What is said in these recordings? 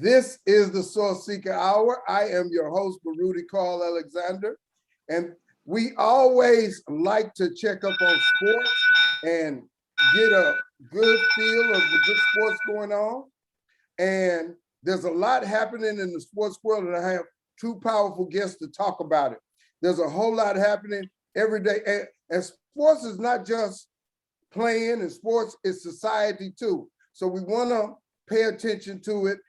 This is the Sourceseeker Hour. I am your host, Baruti Carl Alexander, and we always like to check up on sports and get a good feel of the good sports going on. And there's a lot happening in the sports world, and I have two powerful guests to talk about it. There's a whole lot happening every day, and sports is not just playing, and sports is society too. So we want to pay attention to it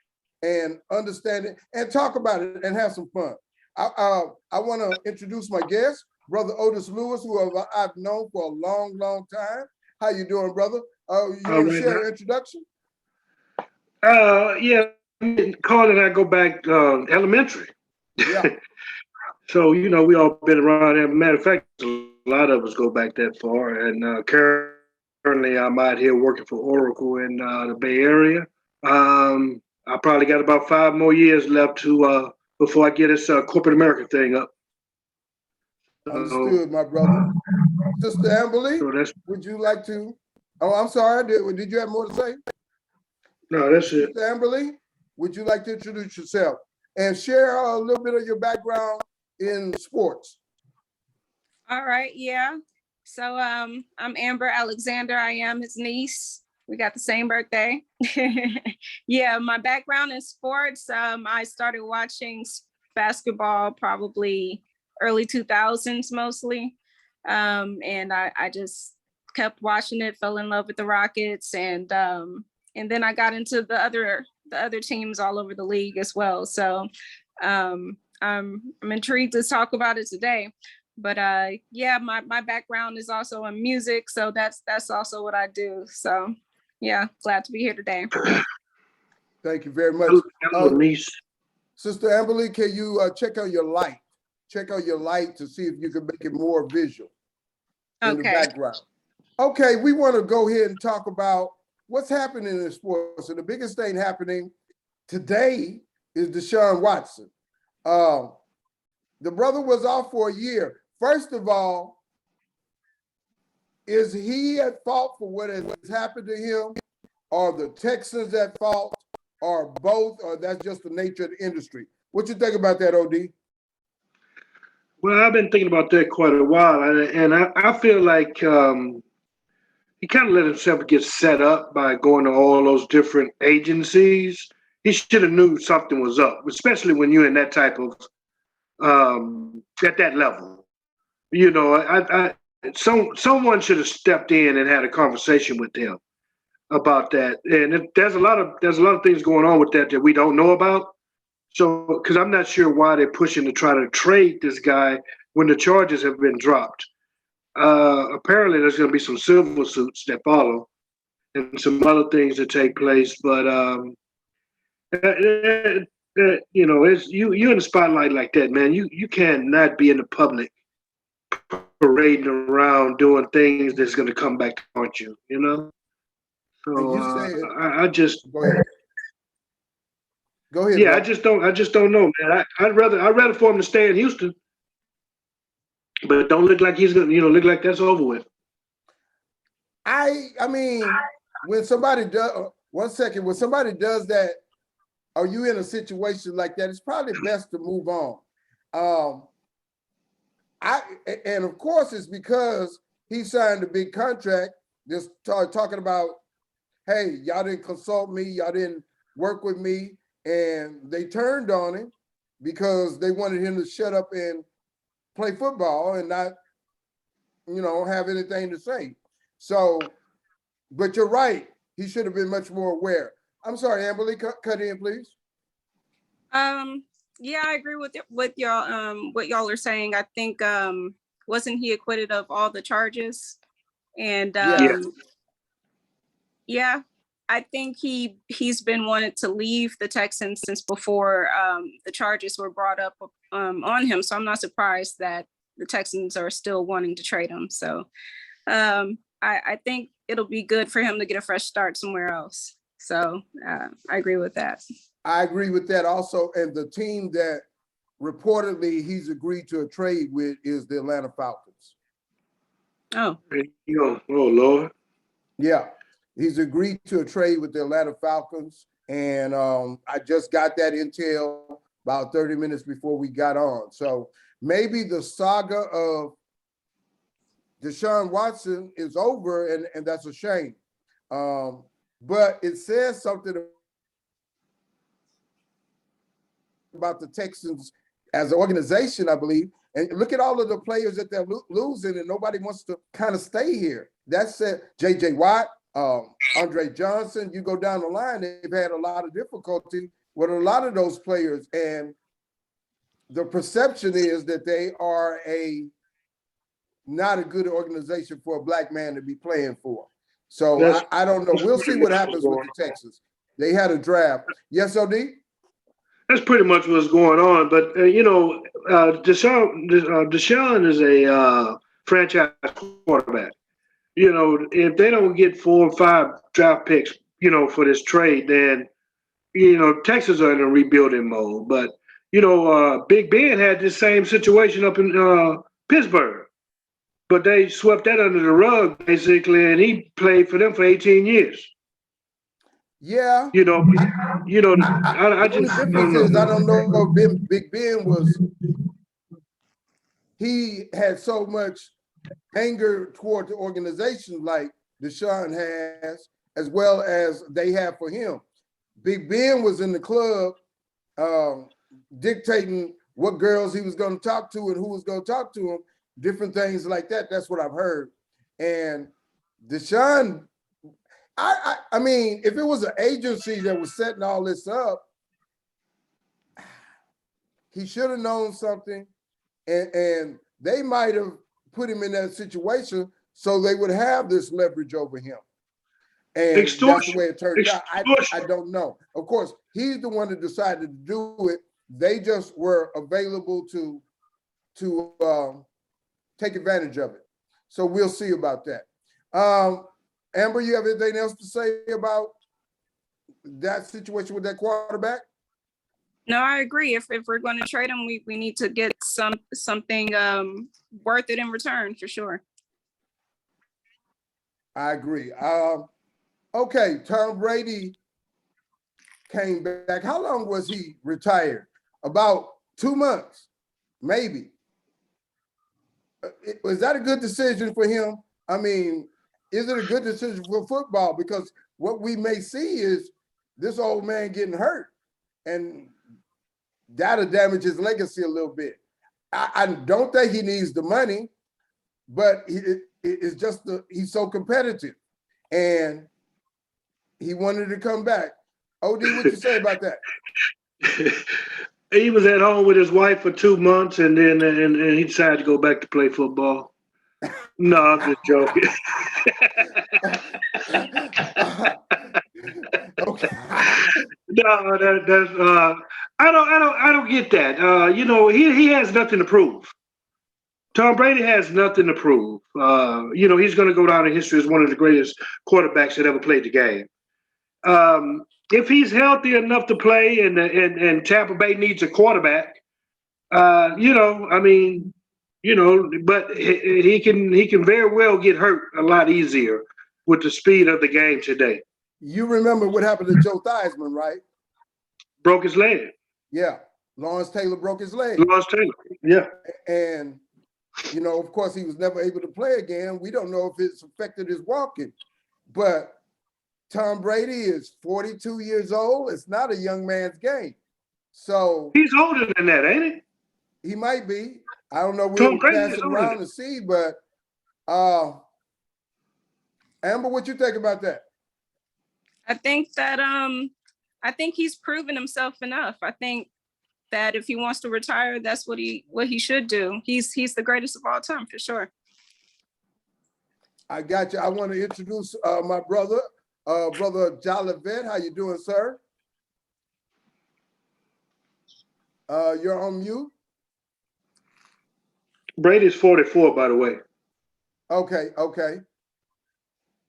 and understand it and talk about it and have some fun. I want to introduce my guest, Brother Odis Lewis, who I've known for a long, long time. How you doing, brother? You want to share an introduction? Yeah, Carl and I go back elementary. Yeah. So, we all been around. As a matter of fact, a lot of us go back that far. And currently, I'm out here working for Oracle in the Bay Area. I probably got about 5 more years left to before I get this corporate America thing up. Understood, my brother. Sister Amberly, would you like to? Oh, I'm sorry. Did you have more to say? No, that's it. Sister Amberly, would you like to introduce yourself and share a little bit of your background in sports? All right, yeah. So I'm Amber Alexander. I am his niece. We got the same birthday. Yeah, my background in sports, I started watching basketball probably early 2000s mostly. And I just kept watching it, fell in love with the Rockets, and then I got into the other teams all over the league as well. So I'm intrigued to talk about it today. But yeah, my background is also in music, so that's also what I do. So yeah, glad to be here today. Thank you very much. Sister Amberly, can you check out your light? Check out your light to see if you can make it more visual in the background. Okay, we want to go ahead and talk about what's happening in sports. And the biggest thing happening today is Deshawn Watson. The brother was off for a year. First of all, is he at fault for what has happened to him? Are the Texans at fault? Or both? Or that's just the nature of the industry? What you think about that, OD? Well, I've been thinking about that quite a while. And I feel like he kind of let himself get set up by going to all those different agencies. He should have knew something was up, especially when you're in that type of, at that level. Someone should have stepped in and had a conversation with him about that. And there's a lot of things going on with that we don't know about. So, because I'm not sure why they're pushing to try to trade this guy when the charges have been dropped. Apparently, there's going to be some civil suits that follow and some other things that take place. But it's you're in the spotlight like that, man. You cannot be in the public parading around doing things that's going to come back to haunt you. So I just go ahead. Yeah, bro. I just don't know, man. I'd rather for him to stay in Houston, but don't look like he's gonna, look like that's over with. I mean, when somebody does, when somebody does that, are you in a situation like that? It's probably best to move on. And of course it's because he signed a big contract. Just talking about, hey, y'all didn't consult me, y'all didn't work with me, and they turned on him because they wanted him to shut up and play football and not, have anything to say. So, but you're right. He should have been much more aware. I'm sorry, Amberly, cut in, please. Yeah, I agree with y'all. What y'all are saying. I think wasn't he acquitted of all the charges? And yeah, I think he's been wanted to leave the Texans since before the charges were brought up on him. So I'm not surprised that the Texans are still wanting to trade him. So I think it'll be good for him to get a fresh start somewhere else. So I agree with that. I agree with that also. And the team that reportedly he's agreed to a trade with is the Atlanta Falcons. Oh. Oh, Lord. Yeah. He's agreed to a trade with the Atlanta Falcons. And I just got that intel about 30 minutes before we got on. So maybe the saga of Deshawn Watson is over, and that's a shame. But it says something about the Texans as an organization, I believe. And look at all of the players that they're losing, and nobody wants to kind of stay here. That's it. J.J. Watt, Andre Johnson, you go down the line, they've had a lot of difficulty with a lot of those players. And the perception is that they are not a good organization for a black man to be playing for. So I don't know. We'll see what happens with the Texans. They had a draft. Yes, OD? That's pretty much what's going on. But, Deshawn is a franchise quarterback. If they don't get 4 or 5 draft picks, for this trade, then, Texans are in a rebuilding mode. But, Big Ben had this same situation up in Pittsburgh. But they swept that under the rug, basically, and he played for them for 18 years. Yeah. I just the difference is I don't know if Big Ben he had so much anger toward the organization like Deshaun has, as well as they have for him. Big Ben was in the club dictating what girls he was going to talk to and who was going to talk to him, different things like that. That's what I've heard. And Deshaun, I mean, if it was an agency that was setting all this up, he should have known something, and they might have put him in that situation so they would have this leverage over him. And extortion. That's the way it turned out. I don't know. Of course, he's the one that decided to do it. They just were available to take advantage of it. So we'll see about that. Amber, you have anything else to say about that situation with that quarterback? No, I agree. If we're going to trade him, we need to get something worth it in return for sure. I agree. Okay, Tom Brady came back. How long was he retired? About 2 months, maybe. Was that a good decision for him? I mean, is it a good decision for football? Because what we may see is this old man getting hurt, and that'll damage his legacy a little bit. I don't think he needs the money, but it's just he's so competitive, and he wanted to come back. OD, what you say about that? He was at home with his wife for 2 months, and then and he decided to go back to play football. No, I'm just joking. Okay. No, that's I don't get that. He has nothing to prove. Tom Brady has nothing to prove. He's going to go down in history as one of the greatest quarterbacks that ever played the game. If he's healthy enough to play, and Tampa Bay needs a quarterback, but he can very well get hurt a lot easier with the speed of the game today. You remember what happened to Joe Theismann, right? Broke his leg. Yeah. Lawrence Taylor broke his leg. Lawrence Taylor. Yeah. And, of course, he was never able to play again. We don't know if it's affected his walking. But Tom Brady is 42 years old. It's not a young man's game. So he's older than that, ain't he? He might be. I don't know. We'll pass it around and see. But Amber, what you think about that? I think that I think he's proven himself enough. I think that if he wants to retire, that's what he should do. He's the greatest of all time for sure. I got you. I want to introduce my brother, Brother Joulevette. How you doing, sir? You're on mute. Brady's 44, by the way. Okay.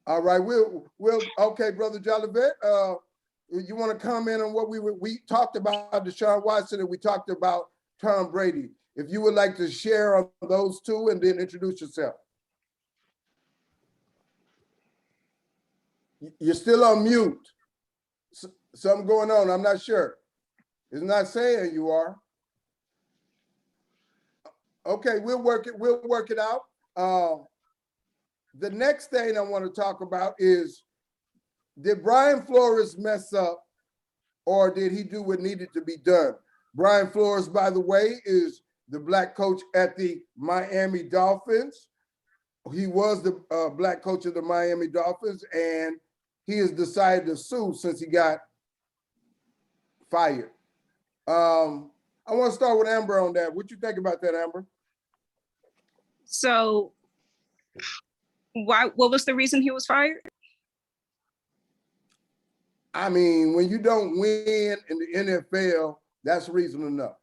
All right, we'll okay, Brother Joulevette. You want to comment on what we talked about Deshaun Watson and we talked about Tom Brady? If you would like to share on those two and then introduce yourself. You're still on mute. something going on. I'm not sure. It's not saying you are. Okay, we'll work it out. The next thing I want to talk about is, did Brian Flores mess up, or did he do what needed to be done? Brian Flores, by the way, is the black coach at the Miami Dolphins. He was the black coach of the Miami Dolphins, and he has decided to sue since he got fired. I want to start with Amber on that. What you think about that, Amber? So what was the reason he was fired? I mean, when you don't win in the NFL, that's reason enough.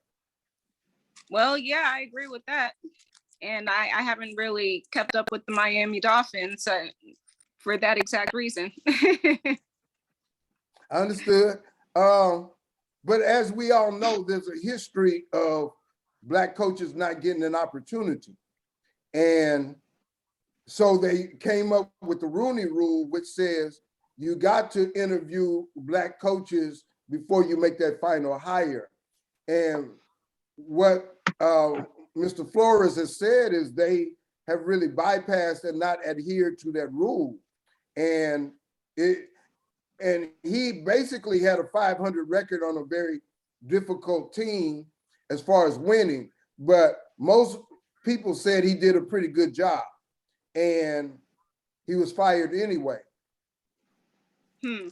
Well, yeah, I agree with that. And I haven't really kept up with the Miami Dolphins for that exact reason. I understood. But as we all know, there's a history of black coaches not getting an opportunity. And so they came up with the Rooney Rule, which says you got to interview black coaches before you make that final hire. And what Mr. Flores has said is they have really bypassed and not adhered to that rule. And he basically had a 500 record on a very difficult team as far as winning, but most people said he did a pretty good job, and he was fired anyway. Go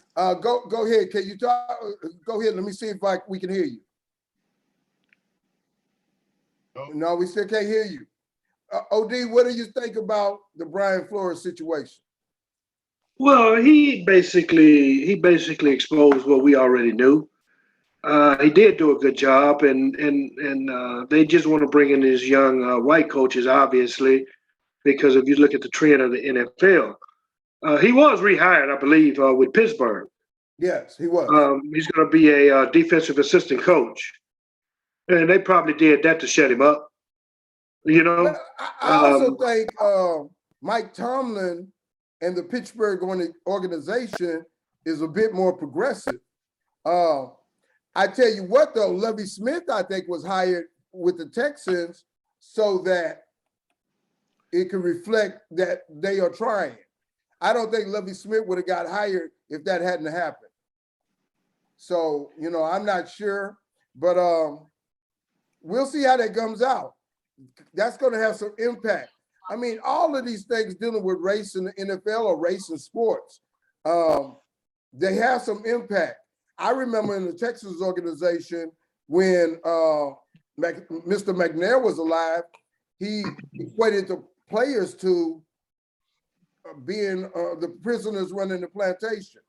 ahead. Can you talk? Go ahead. Let me see if we can hear you. No, we still can't hear you. OD, what do you think about the Brian Flores situation? Well, he basically exposed what we already knew. He did do a good job, and they just want to bring in these young white coaches, obviously, because if you look at the trend of the NFL, he was rehired, I believe, with Pittsburgh. Yes, he was. He's going to be a defensive assistant coach, and they probably did that to shut him up. You know, well, I also think Mike Tomlin and the Pittsburgh organization is a bit more progressive. I tell you what, though, Lovie Smith, I think, was hired with the Texans so that it can reflect that they are trying. I don't think Lovie Smith would have got hired if that hadn't happened. So, I'm not sure, but we'll see how that comes out. That's going to have some impact. I mean, all of these things dealing with race in the NFL or race in sports, they have some impact. I remember in the Texas organization when Mr. McNair was alive, he equated the players to being the prisoners running the plantation.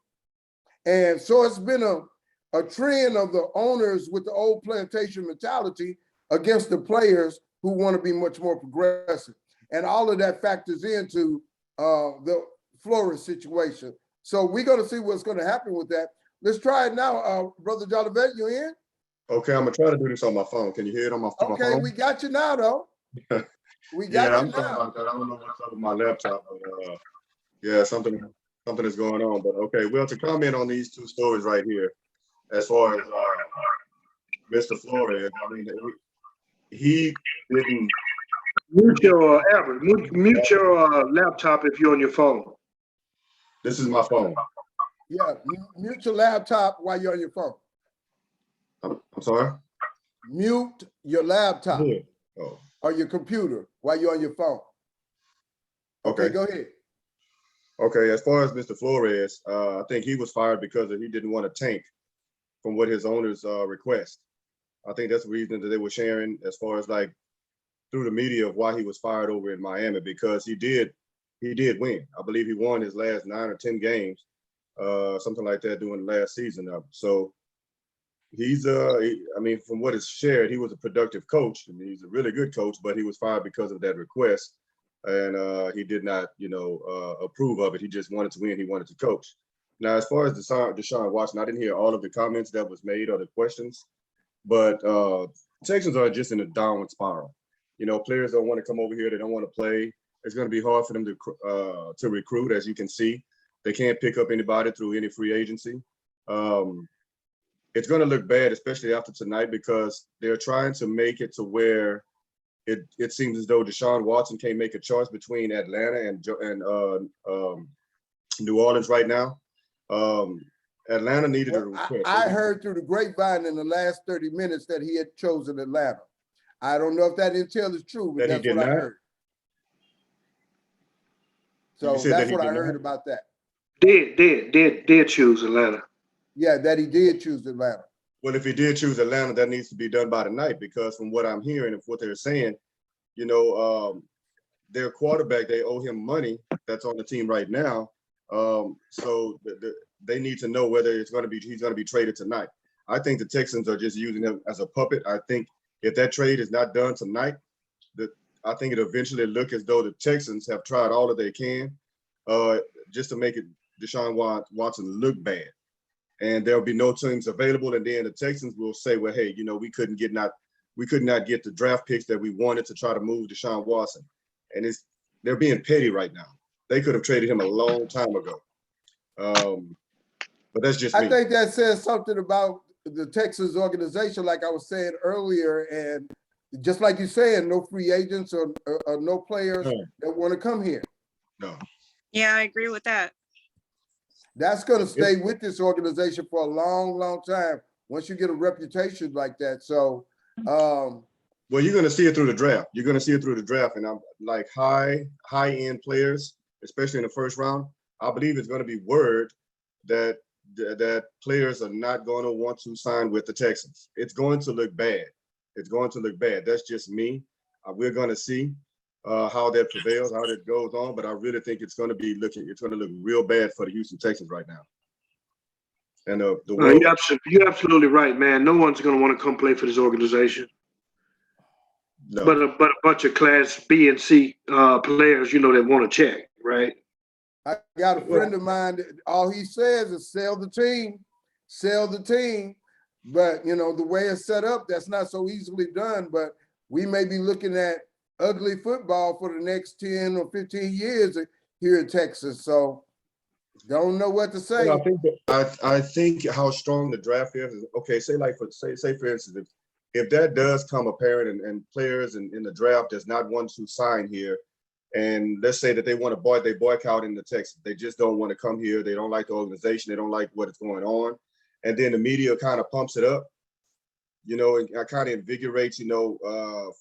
And so it's been a trend of the owners with the old plantation mentality against the players who want to be much more progressive. And all of that factors into the Flores situation. So we're going to see what's going to happen with that. Let's try it now. Brother Joulevette, you in? Okay, I'm going to try to do this on my phone. Can you hear it on my phone? Okay, we got you now, though. We got you I'm sorry now. about that. I don't know what's up with my laptop, but yeah, something is going on. But okay, well, to comment on these two stories right here, as far as Mr. Flores, I mean, he didn't. Mute your laptop if you're on your phone. This is my phone. Yeah, mute your laptop while you're on your phone. I'm sorry? Mute your laptop Oh. or your computer while you're on your phone. Okay, go ahead. Okay, as far as Mr. Flores, I think he was fired because he didn't want to tank from what his owners request. I think that's the reason that they were sharing as far as like through the media of why he was fired over in Miami, because he did win. I believe he won his last 9 or 10 games, something like that during the last season. So he's I mean, from what is shared, he was a productive coach and he's a really good coach, but he was fired because of that request. And he did not, approve of it. He just wanted to win. He wanted to coach. Now, as far as Deshawn Watson, I didn't hear all of the comments that was made or the questions, but Texans are just in a downward spiral. Players don't want to come over here. They don't want to play. It's going to be hard for them to recruit, as you can see. They can't pick up anybody through any free agency. it's going to look bad, especially after tonight, because they're trying to make it to where it seems as though Deshawn Watson can't make a choice between Atlanta and New Orleans right now. Atlanta needed a request. I heard through the grapevine in the last 30 minutes that he had chosen Atlanta. I don't know if that intel is true, but that's what I heard. So that's what I heard about that. Did choose Atlanta. Yeah, that he did choose Atlanta. Well, if he did choose Atlanta, that needs to be done by tonight, because from what I'm hearing and what they're saying, their quarterback, they owe him money that's on the team right now. So they need to know whether he's going to be traded tonight. I think the Texans are just using him as a puppet. I think if that trade is not done tonight, I think it'll eventually look as though the Texans have tried all that they can just to make Deshaun Watson look bad. And there'll be no teams available, and then the Texans will say, well, hey, we could not get the draft picks that we wanted to try to move Deshaun Watson. And they're being petty right now. They could have traded him a long time ago. But that's just me. I think that says something about the Texans organization, like I was saying earlier, and just like you're saying, no free agents or no players that want to come here. No. Yeah, I agree with that. That's going to stay with this organization for a long, long time once you get a reputation like that. So, well, you're going to see it through the draft. You're going to see it through the draft, and I'm like high-end players, especially in the first round. I believe it's going to be word that players are not going to want to sign with the Texans. It's going to look bad. It's going to look bad. That's just me. We're going to see how that prevails, how that goes on. But I really think it's going to look real bad for the Houston Texans right now. And you're absolutely right, man. No one's going to want to come play for this organization. No. But a bunch of Class B and C players, that want to check, right? I got a friend of mine that all he says is sell the team. But, the way it's set up, that's not so easily done. But we may be looking at ugly football for the next 10 or 15 years here in Texas. So don't know what to say. Well, I think how strong the draft is. Okay, say for instance, if that does come apparent and players in the draft does not want to sign here, and let's say that they boycott in the Texans, they just don't want to come here. They don't like the organization. They don't like what is going on. And then the media kind of pumps it up, it kind of invigorates,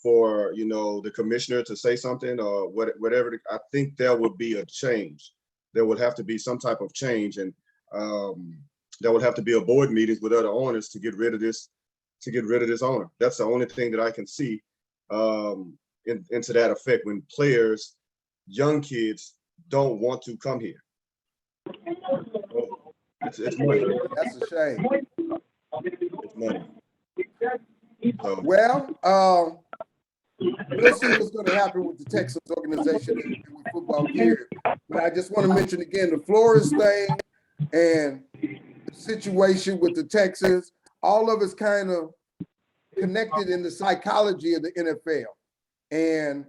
for, the commissioner to say something or whatever. I think there would be a change. There would have to be some type of change. And there would have to be a board meetings with other owners to get rid of this owner. That's the only thing that I can see into that effect when players, young kids, don't want to come here. It's money. That's a shame. It's money. Well, we'll see what's going to happen with the Texans organization and with football here. But I just want to mention again the Flores thing and the situation with the Texans. All of it's kind of connected in the psychology of the NFL. And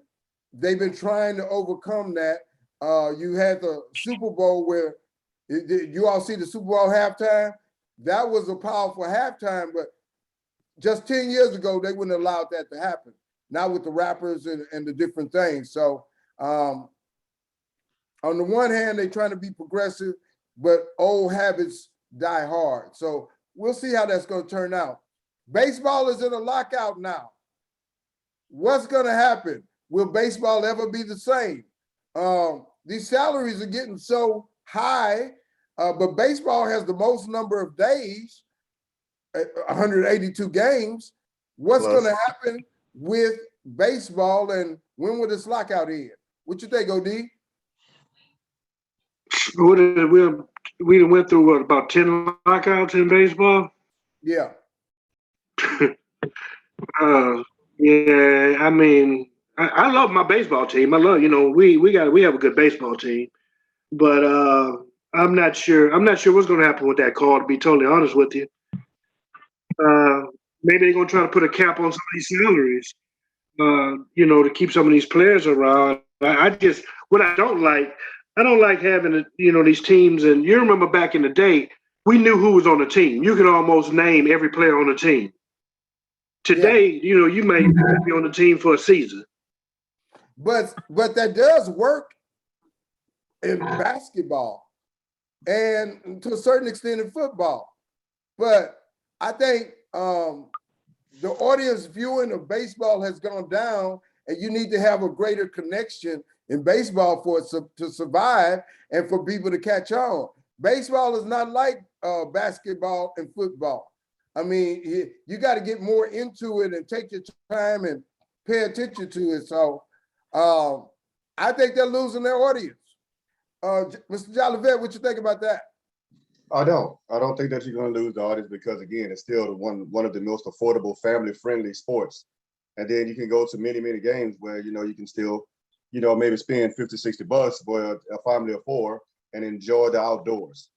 they've been trying to overcome that. You had the Super Bowl where you all see the Super Bowl halftime. That was a powerful halftime, but just 10 years ago, they wouldn't have allowed that to happen. Now with the rappers and the different things. So on the one hand, they're trying to be progressive, but old habits die hard. So we'll see how that's going to turn out. Baseball is in a lockout now. What's going to happen? Will baseball ever be the same? These salaries are getting so high, but baseball has the most number of days, 182 games. What's going to happen with baseball, and when will this lockout end? What you think, OD? We went through about 10 lockouts in baseball? Yeah. Yeah, I mean, I love my baseball team. I love, we have a good baseball team, but I'm not sure what's going to happen with that call, to be totally honest with you. Maybe they're going to try to put a cap on some of these salaries, to keep some of these players around. I don't like having, these teams. And you remember back in the day we knew who was on the team. You could almost name every player on the team. Today, you may be on the team for a season. But that does work in basketball and to a certain extent in football. But I think the audience viewing of baseball has gone down, and you need to have a greater connection in baseball for it to survive and for people to catch on. Baseball is not like basketball and football. I mean, you got to get more into it and take your time and pay attention to it. So I think they're losing their audience. Mr. Joulevette, what you think about that? I don't think that you're going to lose the audience because, again, it's still one of the most affordable, family-friendly sports. And then you can go to many, many games where, you can still, maybe spend $50-$60 for a family of four and enjoy the outdoors.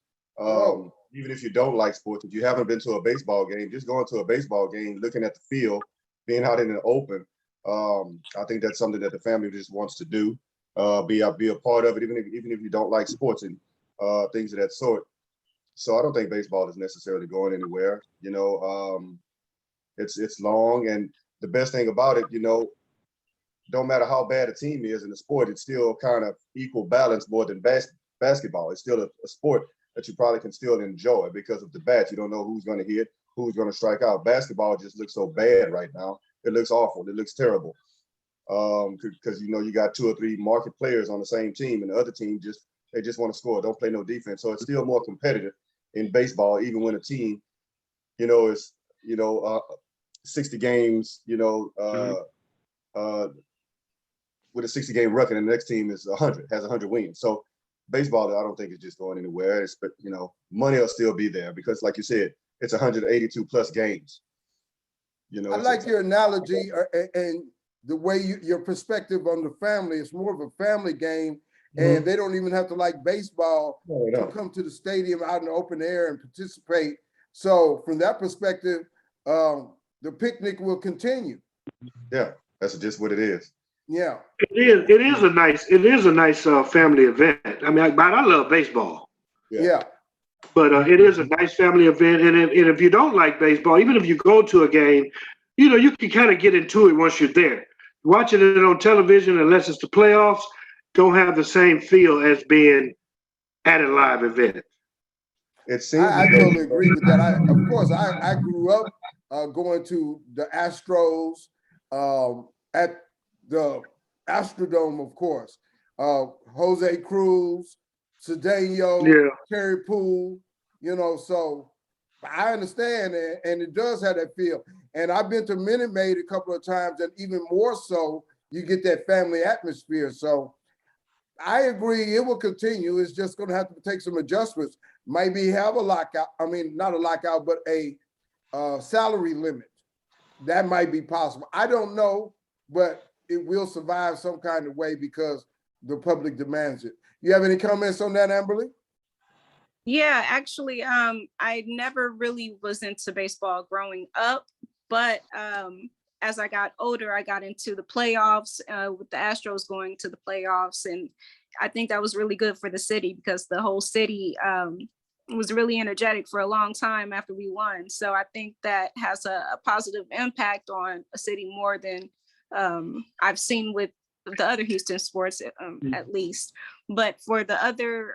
Even if you don't like sports, if you haven't been to a baseball game, just going to a baseball game, looking at the field, being out in the open, I think that's something that the family just wants to do, be a part of it, even if you don't like sports and things of that sort. So I don't think baseball is necessarily going anywhere. It's long, and the best thing about it, don't matter how bad a team is in the sport, it's still kind of equal balance more than basketball. It's still a sport that you probably can still enjoy because of the bat. You don't know who's going to hit, who's going to strike out. Basketball just looks so bad right now. It looks awful. It looks terrible. Because you got 2 or 3 market players on the same team, and the other team just want to score, don't play no defense. So it's still more competitive in baseball, even when a team, is 60 games, with a 60-game record, and the next team is 100, has 100 wins. So baseball, I don't think is just going anywhere. But money will still be there because, like you said, it's 182 plus games. I like your analogy and the way your perspective on the family. It's more of a family game, and they don't even have to like baseball to come to the stadium out in the open air and participate. So from that perspective, the picnic will continue. Yeah, that's just what it is. Yeah, it is a nice family event. I mean, I love baseball. Yeah. But it is a nice family event, and if you don't like baseball, even if you go to a game, you can kind of get into it once you're there. Watching it on television, unless it's the playoffs, don't have the same feel as being at a live event. I totally agree with that. Of course, I grew up going to the Astros at the Astrodome, of course. Jose Cruz, Cedeno, Terry Poole, so I understand, and it does have that feel. And I've been to Minute Maid a couple of times, and even more so, you get that family atmosphere. So I agree, it will continue. It's just going to have to take some adjustments. Maybe have a lockout. I mean, not a lockout, but a salary limit. That might be possible. I don't know, but it will survive some kind of way because the public demands it. You have any comments on that, Amberly? Yeah, actually, I never really was into baseball growing up, but as I got older, I got into the playoffs with the Astros going to the playoffs. And I think that was really good for the city because the whole city was really energetic for a long time after we won. So I think that has a positive impact on a city more than I've seen with the other Houston sports, at least. But for the other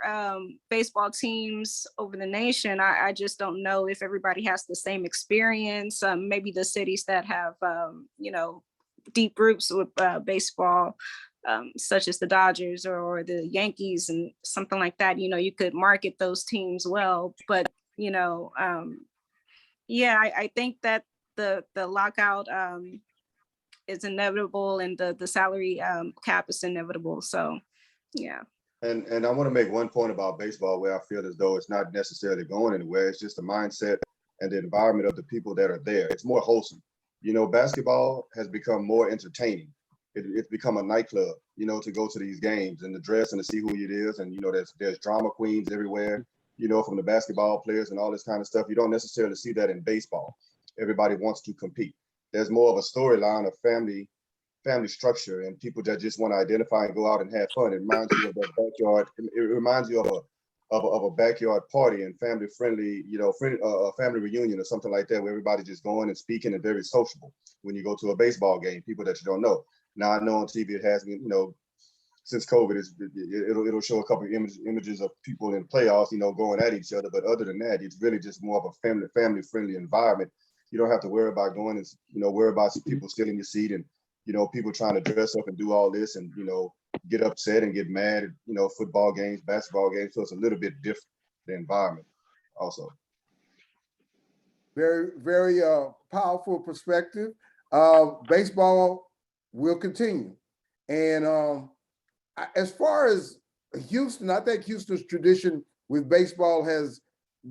baseball teams over the nation, I just don't know if everybody has the same experience. Maybe the cities that have, deep roots with baseball, such as the Dodgers or the Yankees and something like that, you could market those teams well. But, I think that the lockout is inevitable, and the salary cap is inevitable. So, yeah. And I want to make one point about baseball where I feel as though it's not necessarily going anywhere. It's just the mindset and the environment of the people that are there. It's more wholesome. Basketball has become more entertaining. It's become a nightclub, to go to these games and the dress and to see who it is. And, there's drama queens everywhere, from the basketball players and all this kind of stuff. You don't necessarily see that in baseball. Everybody wants to compete. There's more of a storyline of family structure and people that just want to identify and go out and have fun. It reminds you of that backyard. It reminds you of of a backyard party and family friendly, family reunion or something like that, where everybody just going and speaking and very sociable. When you go to a baseball game, people that you don't know. Now I know on TV it has been, since COVID, it'll show a couple of images of people in the playoffs, going at each other. But other than that, it's really just more of a family friendly environment. You don't have to worry about going and worry about people stealing your seat and people trying to dress up and do all this and get upset and get mad at football games, basketball games. So it's a little bit different, the environment also. Very, very powerful perspective. Baseball will continue. And as far as Houston, I think Houston's tradition with baseball has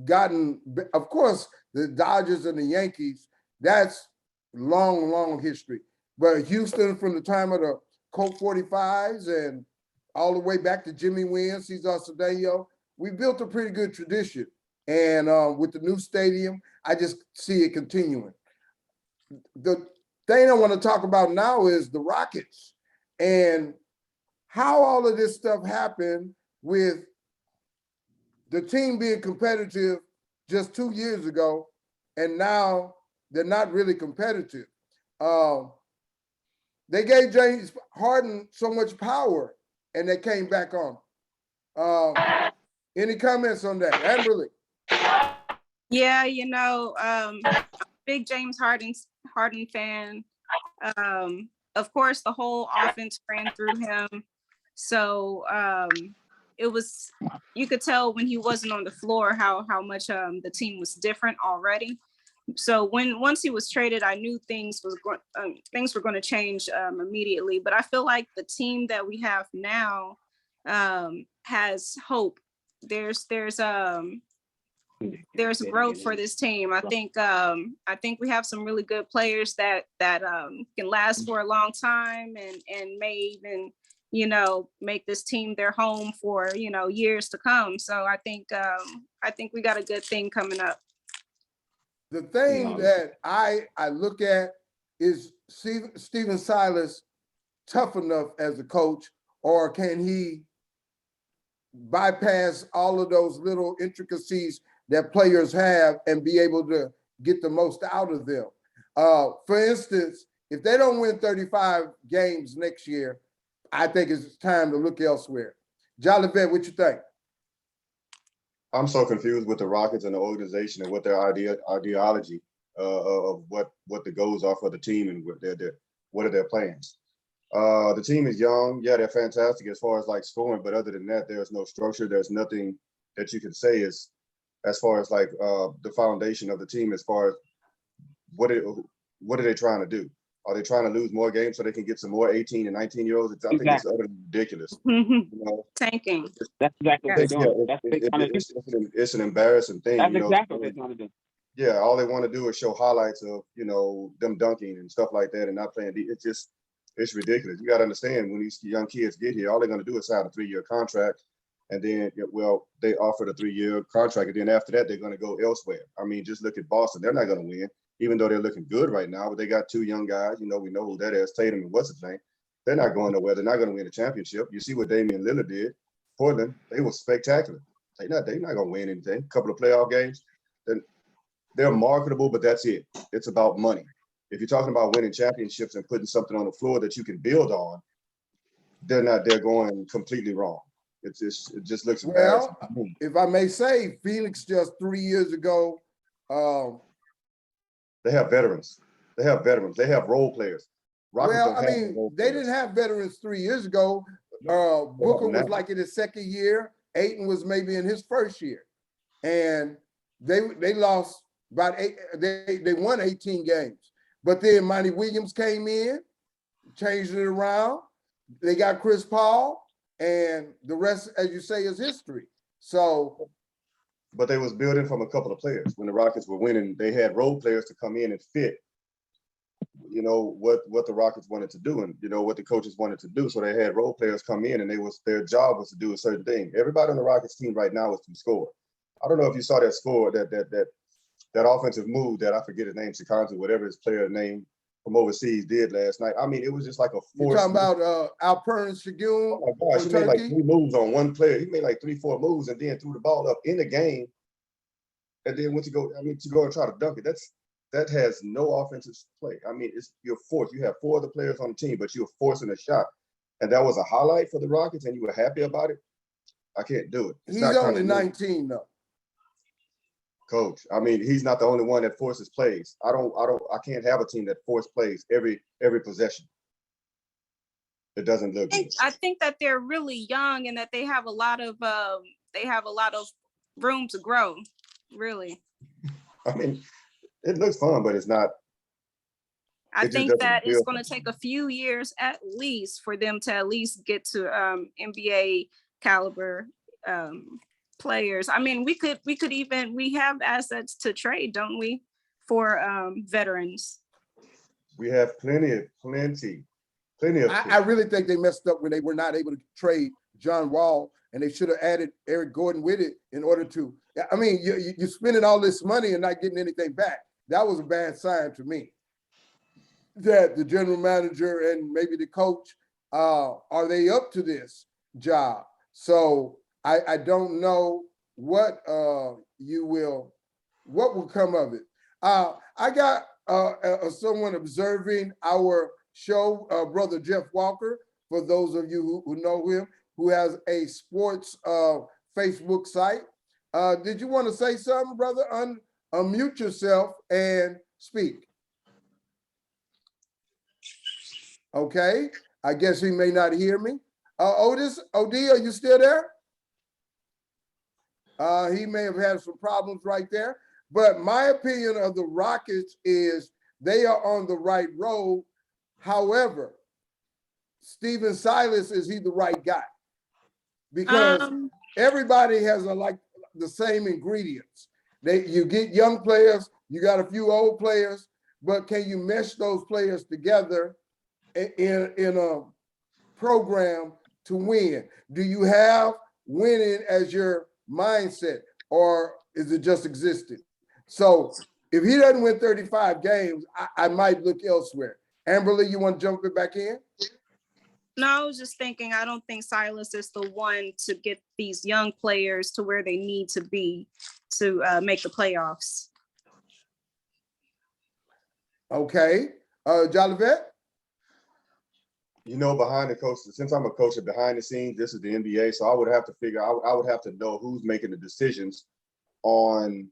gotten, of course, the Dodgers and the Yankees, that's long, long history. But Houston, from the time of the Colt 45s and all the way back to Jimmy Wynn, Cesar Cedillo, we built a pretty good tradition. And with the new stadium, I just see it continuing. The thing I want to talk about now is the Rockets and how all of this stuff happened with the team being competitive just 2 years ago, and now they're not really competitive. They gave James Harden so much power, and they came back on. Any comments on that, Amberly? Yeah, big James Harden fan. Of course, the whole offense ran through him. So it was, you could tell when he wasn't on the floor how much the team was different already. So once he was traded, I knew things were going to change immediately. But I feel like the team that we have now has hope. There's growth for this team. I think we have some really good players that can last for a long time and may even make this team their home for years to come. So I think we got a good thing coming up. The thing that I look at is Stephen Silas tough enough as a coach, or can he bypass all of those little intricacies that players have and be able to get the most out of them? For instance, if they don't win 35 games next year, I think it's time to look elsewhere. Joulevette, what you think? I'm so confused with the Rockets and the organization and what their ideology of what the goals are for the team and what are their plans. The team is young. Yeah, they're fantastic as far as like scoring, but other than that, there's no structure. There's nothing that you can say is as far as like the foundation of the team, as far as what are they trying to do? Are they trying to lose more games so they can get some more 18 and 19-year-olds? I think it's utterly ridiculous. Tanking. That's exactly what they're doing. It's an embarrassing thing. That's exactly what they're trying to do. Yeah, all they want to do is show highlights of them dunking and stuff like that and not playing. It's ridiculous. You got to understand, when these young kids get here, all they're going to do is sign a 3-year contract, and then they offered a 3-year contract, and then after that they're going to go elsewhere. I mean, just look at Boston. They're not going to win, even though they're looking good right now. But they got 2 young guys. We know who that is, Tatum and what's his name. They're not going nowhere. They're not going to win a championship. You see what Damian Lillard did. Portland, they were spectacular. They're not going to win anything. A couple of playoff games. They're marketable, but that's it. It's about money. If you're talking about winning championships and putting something on the floor that you can build on, they're going completely wrong. It just looks embarrassing. Well, if I may say, Phoenix just 3 years ago. They have veterans. They have role players. They didn't have veterans 3 years ago. Booker was like in his second year. Ayton was maybe in his first year. And they lost about 8. They won 18 games. But then Monty Williams came in, changed it around. They got Chris Paul, and the rest, as you say, is history. So, but they was building from a couple of players. When the Rockets were winning, they had role players to come in and fit, what the Rockets wanted to do and, what the coaches wanted to do. So they had role players come in, and their job was to do a certain thing. Everybody on the Rockets team right now is to score. I don't know if you saw that score, that offensive move that I forget his name, Chikanzu, whatever his player name from overseas did last night. I mean, it was just like a You force. talking about Alperen Şengün? Oh my gosh, he made like 3 moves on one player. He made like 3-4 moves and then threw the ball up in the game. And then went to go, to go and try to dunk it. That has no offensive play. I mean, you're forced. You have 4 other players on the team, but you're forcing a shot. And that was a highlight for the Rockets, and you were happy about it. I can't do it. He's only 19 though. Coach, I mean, he's not the only one that forces plays. I can't have a team that force plays every possession. It doesn't look good. I think that they're really young and that they have a lot of room to grow. Really. I mean, it looks fun, but it's not. I think that it's going to take a few years at least for them to at least get to NBA caliber players. I mean, we have assets to trade, don't we, for veterans? We have plenty of. I really think they messed up when they were not able to trade John Wall, and they should have added Eric Gordon with it in order to. I mean, you're spending all this money and not getting anything back. That was a bad sign to me. That the general manager and maybe the coach, are they up to this job? So I don't know what will come of it. I got someone observing our show, Brother Jeff Walker, for those of you who know him, who has a sports Facebook site. Did you want to say something, brother? Unmute yourself and speak. Okay, I guess he may not hear me. Odis, are you still there? He may have had some problems right there. But my opinion of the Rockets is they are on the right road. However, Stephen Silas, is he the right guy? Because everybody has like the same ingredients. You get young players, you got a few old players, but can you mesh those players together in a program to win? Do you have winning as your mindset, or is it just existing? So if he doesn't win 35 games, I might look elsewhere. Amberly, you want to jump it back in? No, I was just thinking, I don't think Silas is the one to get these young players to where they need to be to make the playoffs. Okay. Joulevette? Behind the coach, since I'm a coach of behind the scenes, this is the NBA, so I would have to figure out, I would have to know who's making the decisions on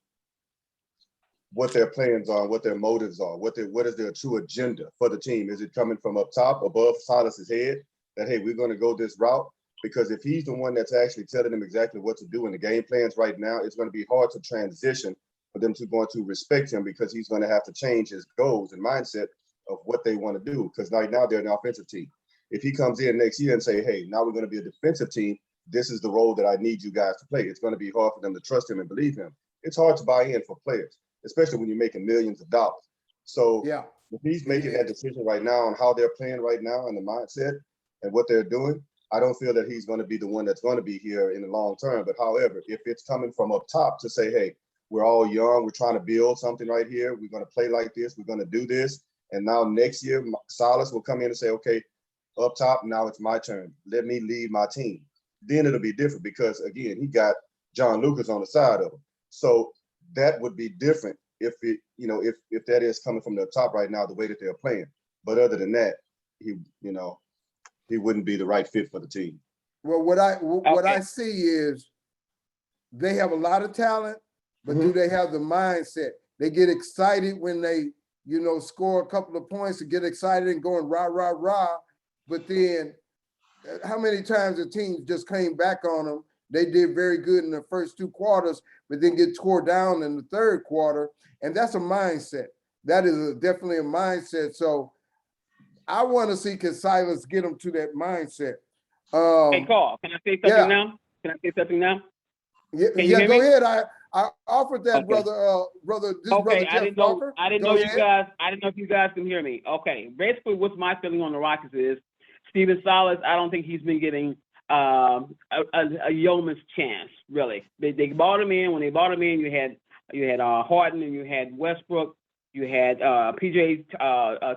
what their plans are, what their motives are, what is their true agenda for the team. Is it coming from up top, above Silas's head, that, hey, we're going to go this route? Because if he's the one that's actually telling them exactly what to do in the game plans right now, it's going to be hard to transition for them to want to respect him, because he's going to have to change his goals and mindset of what they want to do. Because right now they're an offensive team. If he comes in next year and say, hey, now we're going to be a defensive team, this is the role that I need you guys to play, it's going to be hard for them to trust him and believe him. It's hard to buy in for players, especially when you're making millions of dollars. So yeah, if he's making that decision right now on how they're playing right now and the mindset and what they're doing, I don't feel that he's going to be the one that's going to be here in the long term. But however, if it's coming from up top to say, hey, we're all young, we're trying to build something right here, we're going to play like this, we're going to do this, and now next year, Silas will come in and say, okay, up top, now it's my turn. Let me lead my team. Then it'll be different, because again, he got John Lucas on the side of him. So that would be different if it, if that is coming from the top right now, the way that they're playing. But other than that, he wouldn't be the right fit for the team. Well, what I see is they have a lot of talent, but do they have the mindset? They get excited when they, score a couple of points and get excited and going rah, rah, rah. But then how many times the teams just came back on them? They did very good in the first 2 quarters, but then get tore down in the third quarter. And that's a mindset. That is definitely a mindset. So I want to see, can Silas get them to that mindset? Hey, Carl, can I say something now? Can I say something now? Yeah, go ahead. I offered that, brother. Brother Jeff Walker. I didn't know if you guys can hear me. Okay, basically, what's my feeling on the Rockets is Stephen Silas. I don't think he's been getting a yeoman's chance, really. They bought him in. When they bought him in, you had Harden and you had Westbrook. You had PJ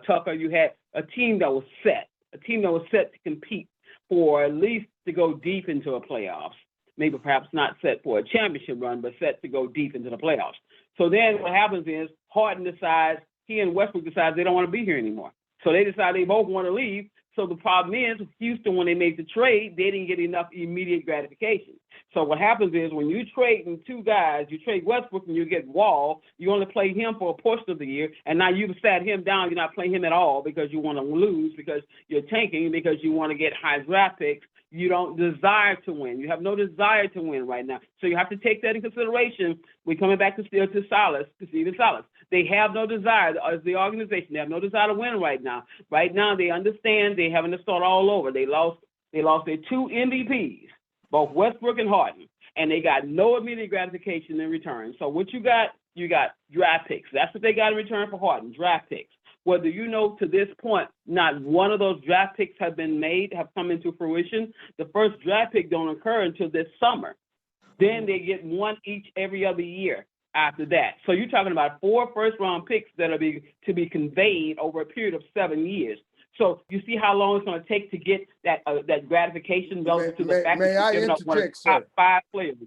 Tucker. You had a team that was set, to compete for at least to go deep into a playoffs. Maybe perhaps not set for a championship run, but set to go deep into the playoffs. So then what happens is Harden decides, he and Westbrook decides they don't want to be here anymore. So they decide they both want to leave. So the problem is Houston, when they made the trade, they didn't get enough immediate gratification. So what happens is when you trade in two guys, you trade Westbrook and you get Wall, you only play him for a portion of the year, and now you've sat him down, you're not playing him at all because you want to lose, because you're tanking, because you want to get high draft picks. You don't desire to win. You have no desire to win right now. So you have to take that in consideration. We're coming back to Stephen Silas. They have no desire, as the organization, they have no desire to win right now. Right now, they understand they're having to start all over. They lost their two MVPs, both Westbrook and Harden, and they got no immediate gratification in return. So what you got draft picks. That's what they got in return for Harden, draft picks. Whether you know to this point, not one of those draft picks have come into fruition. The first draft pick don't occur until this summer. Then they get one each every other year after that. So you're talking about 4 first-round picks that are to be conveyed over a period of 7 years. So you see how long it's going to take to get that gratification relative to the fact that you're giving up one of the top 5 players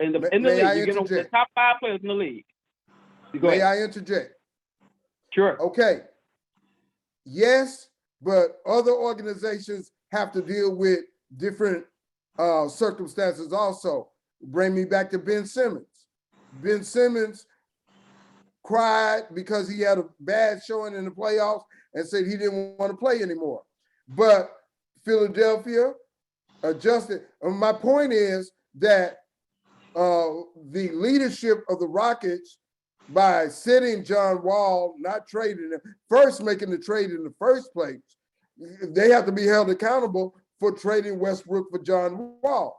in the league. You're giving up the top 5 players in the league. May I interject? Sure. Okay. Yes, but other organizations have to deal with different circumstances also. Bring me back to Ben Simmons. Ben Simmons cried because he had a bad showing in the playoffs and said he didn't want to play anymore. But Philadelphia adjusted. My point is that the leadership of the Rockets, by sitting John Wall, not trading him, first making the trade in the first place, they have to be held accountable for trading Westbrook for John Wall.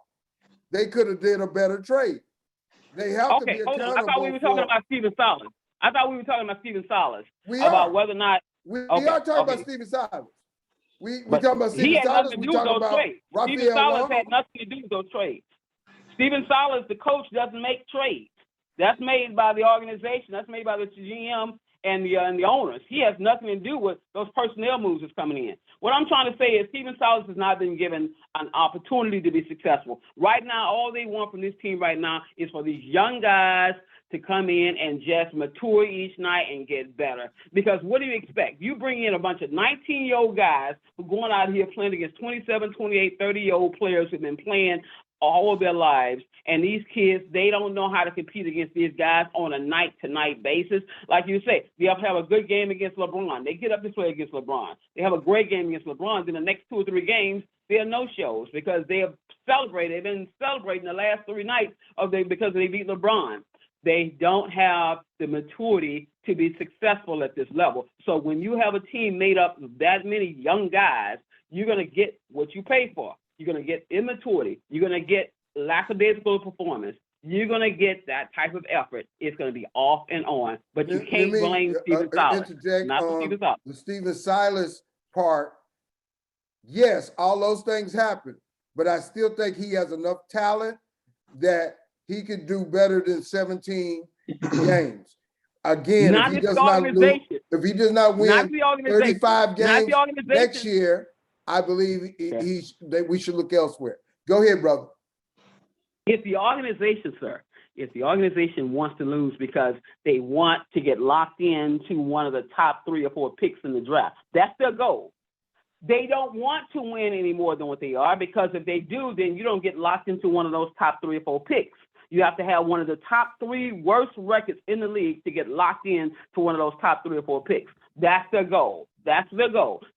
They could have did a better trade. They have to be accountable. I thought we were talking about Stephen Silas. About whether or not we are talking about Stephen Silas. We talking about Stephen Silas. We talking about Raphael Stephen Silas had nothing to do with those trades. Stephen Silas, the coach, doesn't make trades. That's made by the organization. That's made by the GM and the owners. He has nothing to do with those personnel moves that's coming in. What I'm trying to say is Stephen Silas has not been given an opportunity to be successful. Right now, all they want from this team right now is for these young guys to come in and just mature each night and get better. Because what do you expect? You bring in a bunch of 19-year-old guys who are going out here playing against 27, 28, 30-year-old players who've been playing all of their lives, and these kids, they don't know how to compete against these guys on a night-to-night basis. Like you say, they have a good game against LeBron. They get up to play against LeBron. They have a great game against LeBron. Then the next 2 or 3 games, they are no-shows because they have celebrated. They've been celebrating the last 3 nights because they beat LeBron. They don't have the maturity to be successful at this level. So when you have a team made up of that many young guys, you're going to get what you pay for. You're going to get immaturity. You're going to get lackadaisical performance. You're going to get that type of effort. It's going to be off and on. But you can't blame Stephen Silas. Not Stephen Silas. The Stephen Silas part, yes, all those things happen. But I still think he has enough talent that he could do better than 17 games. Again, if he does not win 35 games next year, I believe we should look elsewhere. Go ahead, brother. If the organization, sir, wants to lose because they want to get locked into one of the top 3 or 4 picks in the draft, that's their goal. They don't want to win any more than what they are, because if they do, then you don't get locked into one of those top 3 or 4 picks. You have to have one of the top 3 worst records in the league to get locked in to one of those top 3 or 4 picks. That's their goal.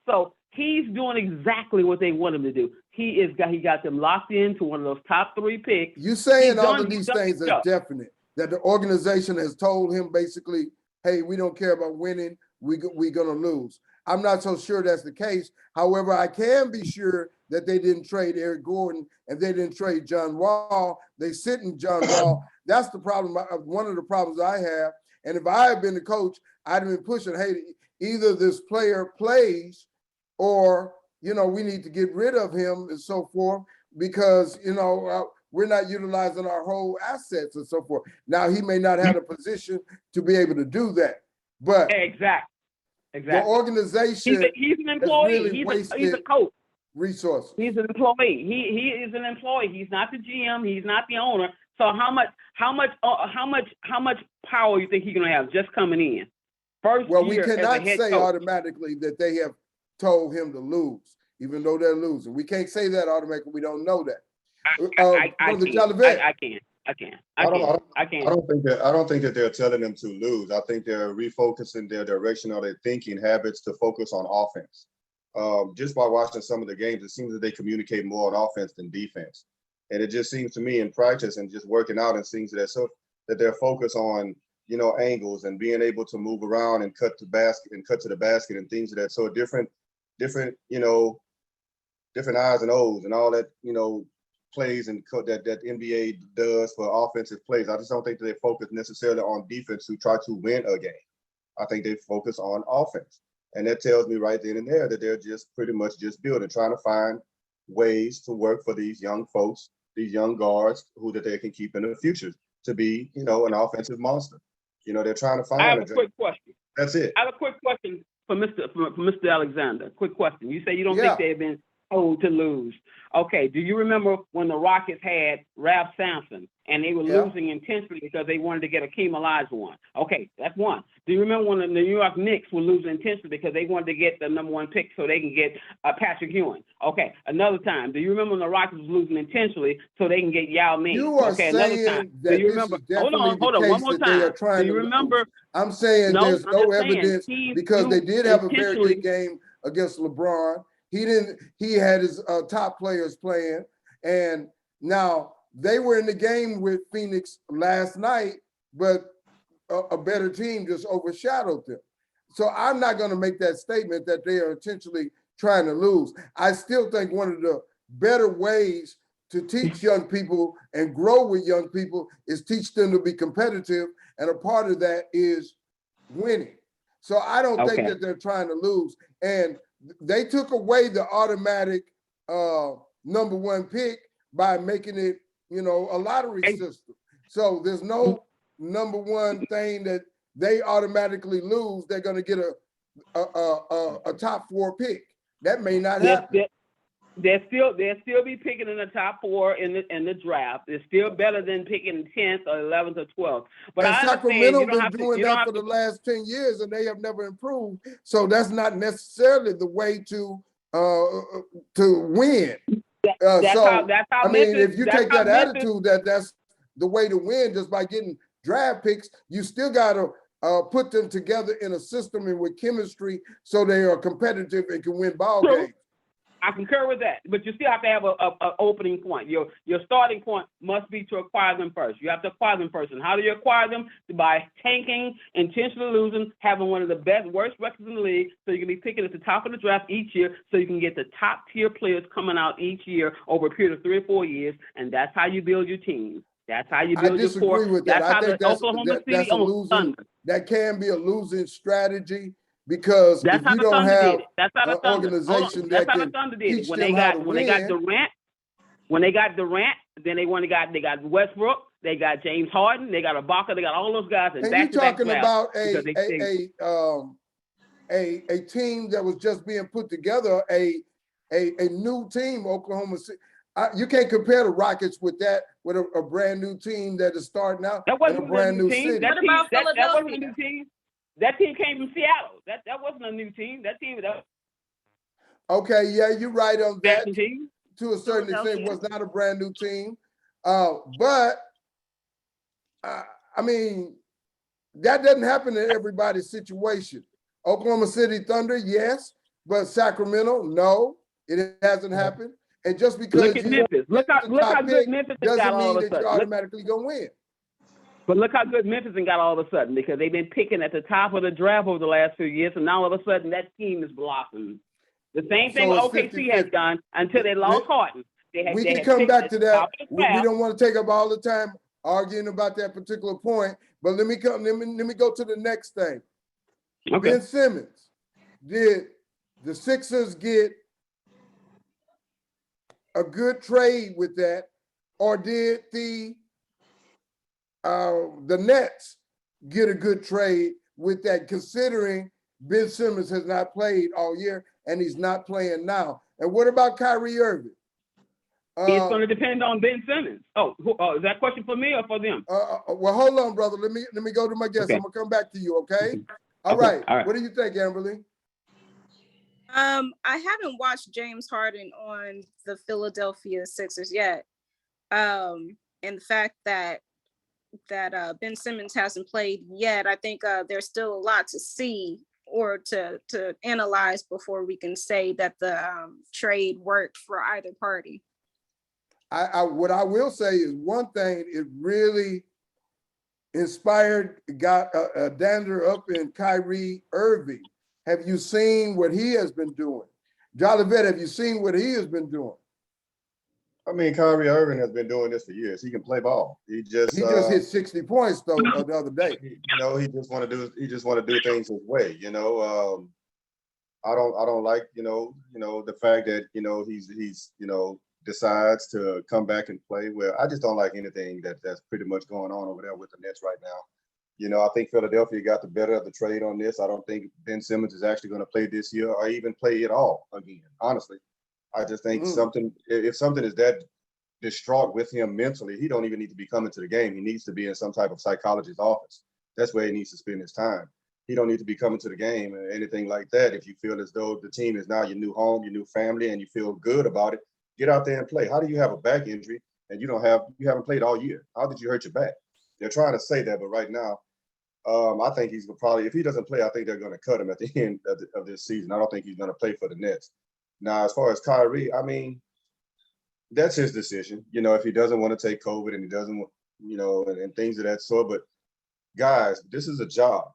So he's doing exactly what they want him to do. He got them locked into one of those top 3 picks. You saying all of these things are definite, that the organization has told him basically, hey, we don't care about winning, we're going to lose. I'm not so sure that's the case. However, I can be sure that they didn't trade Eric Gordon and they didn't trade John Wall. They sit in John Wall. That's the problem. One of the problems I have. And if I had been the coach, I'd have been pushing, hey, either this player plays or, we need to get rid of him and so forth, because, we're not utilizing our whole assets and so forth. Now, he may not have a position to be able to do that. But Exactly. the organization He's an has employee. really He's a wasted coach. resources. He's an employee. He is an employee. He's not the GM. He's not the owner. So how much power you think he's gonna have just coming in? First Well, we year as a cannot head say coach. automatically that they have told him to lose, even though they're losing. We can't say that automatically. We don't know that. I Brother can. Joulevette. I don't think that they're telling them to lose. I think they're refocusing their direction or their thinking habits to focus on offense. Just by watching some of the games, it seems that they communicate more on offense than defense. And it just seems to me in practice and just working out, and seems that they're focused on, angles and being able to move around and cut to the basket and things of that. So different, different I's and O's and all that, plays and that NBA does for offensive plays. I just don't think that they focus necessarily on defense to try to win a game. I think they focus on offense. And that tells me right then and there that they're just pretty much just building, trying to find ways to work for these young folks, these young guards that they can keep in the future to be, an offensive monster. They're trying to find. I have a quick question. That's it. I have a quick question for Mr. Alexander. Quick question. You say you don't Yeah. think they've been told to lose. Okay. Do you remember when the Rockets had Ralph Sampson and they were Yeah. losing intentionally because they wanted to get Akeem Olajuwon? Okay, that's one. Do you remember when the New York Knicks were losing intentionally because they wanted to get the number 1 pick so they can get Patrick Ewing? Okay, another time. Do you remember when the Rockets was losing intentionally so they can get Yao Ming? You are okay, saying another time. that Do you this remember? is definitely Hold on, the one case more that they are time. trying Do you to remember? lose. I'm saying No, there's I'm no just saying, evidence teams because they do did have a very intentionally- good game against LeBron. He had his top players playing, and now they were in the game with Phoenix last night, but a better team just overshadowed them. So I'm not going to make that statement that they are intentionally trying to lose. I still think one of the better ways to teach young people and grow with young people is teach them to be competitive, and a part of that is winning. So I don't think Okay. that they're trying to lose. And they took away the automatic number 1 pick by making it, a lottery system. So there's no number 1 thing that they automatically lose. They're going to get a top 4 pick. That may not happen. They'll still be picking in the top 4 in the draft. It's still better than picking 10th or 11th or 12th. But And I Sacramento understand been doing that for the last 10 years, and they have never improved. So that's not necessarily the way to win. That's how if you take that Memphis- attitude that's the way to win, just by getting draft picks, you still got to put them together in a system and with chemistry so they are competitive and can win ball games. I concur with that, but you still have to have a opening point. Your starting point must be to acquire them first. You have to acquire them first. And how do you acquire them? By tanking, intentionally losing, having one of the worst records in the league, so you can be picking at the top of the draft each year, so you can get the top tier players coming out each year over a period of 3 or 4 years, and that's how you build your team. That's how you build your core. I disagree with that. That's I how think the Oklahoma City that's a almost losing. Thunder. That can be a losing strategy. Because that's if you don't have an organization that can teach them how to win. When they got Durant, then they got Westbrook, they got James Harden, they got Ibaka, they got all those guys. And you're talking about a team that was just being put together, a new team, Oklahoma City. You can't compare the Rockets with a brand new team that is starting out in a brand new city. What about Philadelphia? That wasn't a new team. That team came from Seattle. That wasn't a new team. Okay, yeah, you're right on that. Team. To a certain extent, was not a brand new team. But that doesn't happen in everybody's situation. Oklahoma City Thunder, yes, but Sacramento, no, it hasn't happened. And just because look at Memphis, look how good Memphis got all of a sudden. You're automatically gonna win. But look how good Memphis got all of a sudden, because they've been picking at the top of the draft over the last few years, and now all of a sudden that team is blossomed. The same thing OKC has done until they lost Harden. We can come back to that. We don't want to take up all the time arguing about that particular point, but let me go to the next thing. Okay. Ben Simmons, did the Sixers get a good trade with that, or did the Nets get a good trade with that, considering Ben Simmons has not played all year and he's not playing now. And what about Kyrie Irving? It's going to depend on Ben Simmons. Is that a question for me or for them? Well, hold on, brother. Let me go to my guest. Okay. I'm gonna come back to you, okay? Okay. All right. All right. What do you think, Amberly? I haven't watched James Harden on the Philadelphia Sixers yet. And the fact that Ben Simmons hasn't played yet, I think there's still a lot to see or to analyze before we can say that the trade worked for either party. What I will say is one thing, it really inspired, got a dander up in Kyrie Irving. Have you seen what he has been doing? Joulevette, have you seen what he has been doing? I mean, Kyrie Irving has been doing this for years. He can play ball. He just hit 60 points though the other day. He just want to do things his way. I don't like the fact that he's decides to come back and play. Well, I just don't like anything that's pretty much going on over there with the Nets right now. I think Philadelphia got the better of the trade on this. I don't think Ben Simmons is actually going to play this year or even play at all again, honestly. I just think if something is that distraught with him mentally, he don't even need to be coming to the game. He needs to be in some type of psychologist's office. That's where he needs to spend his time. He don't need to be coming to the game or anything like that. If you feel as though the team is now your new home, your new family, and you feel good about it, get out there and play. How do you have a back injury and you haven't played all year? How did you hurt your back? They're trying to say that, but right now, I think he's probably, if he doesn't play, I think they're going to cut him at the end of this season. I don't think he's going to play for the Nets. Now, as far as Kyrie, I mean, that's his decision. If he doesn't want to take COVID and he doesn't, and things of that sort. But guys, this is a job.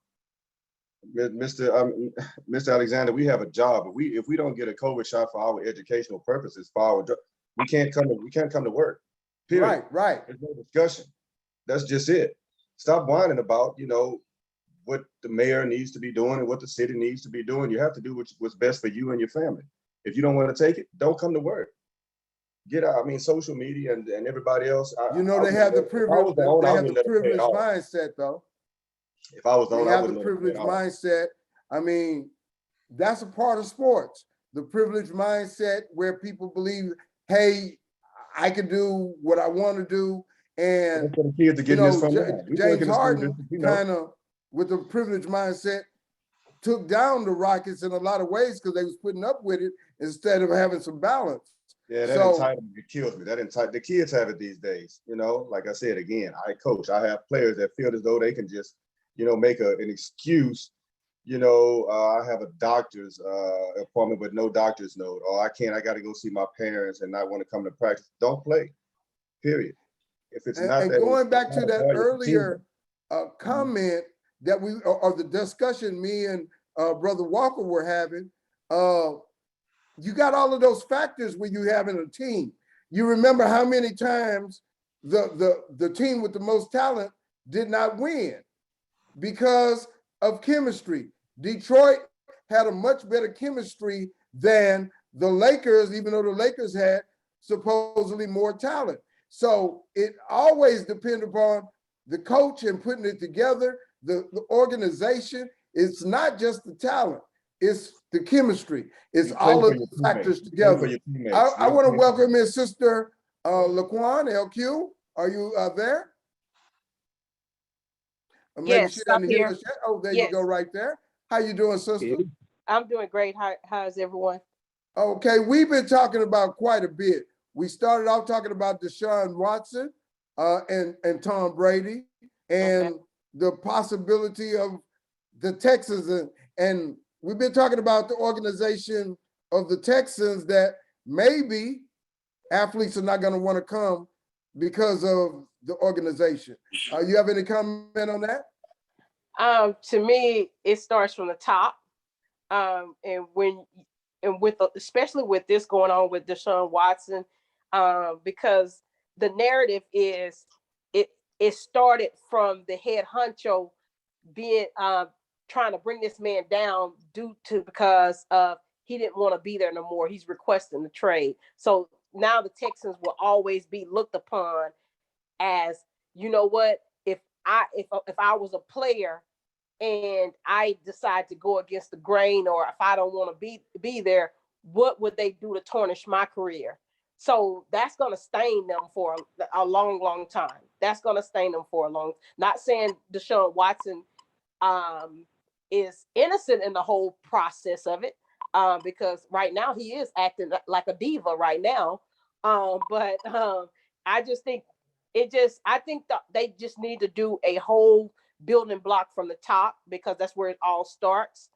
Mr. Alexander, we have a job. But if we don't get a COVID shot for our educational purposes, we can't come to work. Period. Right. There's no discussion. That's just it. Stop whining about, what the mayor needs to be doing and what the city needs to be doing. You have to do what's best for you and your family. If you don't want to take it, don't come to work. Get out. I mean, social media and everybody else. They have the privilege. They have the privileged mindset, though. If I was the owner, they have the privileged mindset. I mean, that's a part of sports. The privileged mindset where people believe, hey, I can do what I want to do. And the kids are getting this from James Harden kind of, with the privileged mindset, took down the Rockets in a lot of ways because they was putting up with it instead of having some balance. Yeah, that entitlement, it kills me. The kids have it these days. Like I said again, I coach. I have players that feel as though they can just, make an excuse. I have a doctor's appointment but no doctor's note, or I got to go see my parents and not want to come to practice. Don't play. Period. If it's not. And going back to that earlier comment that or the discussion me and Brother Walker were having, you got all of those factors when you having a team. You remember how many times the team with the most talent did not win because of chemistry. Detroit had a much better chemistry than the Lakers, even though the Lakers had supposedly more talent. So it always depends upon the coach and putting it together, the organization. It's not just the talent, it's the chemistry. It's all of the factors together. I want to welcome in Sister LaQuan, LQ. Are you there? Yes, I'm here. Oh, there you go right there. How you doing, sister? I'm doing great. How's everyone? Okay, we've been talking about quite a bit. We started off talking about Deshawn Watson and Tom Brady and the possibility of the Texans. And we've been talking about the organization of the Texans that maybe athletes are not going to want to come because of the organization. You have any comment on that? To me, it starts from the top. Especially with this going on with Deshawn Watson, because the narrative is it started from the head honcho being trying to bring this man down because he didn't want to be there no more. He's requesting the trade. So now the Texans will always be looked upon as, you know what, if I was a player and I decide to go against the grain, or if I don't want to be there, what would they do to tarnish my career? So that's going to stain them for a long, long time. That's going to stain them for a long. Not saying Deshawn Watson is innocent in the whole process of it, because right now he is acting like a diva right now. But I just think I think that they just need to do a whole building block from the top, because that's where it all starts.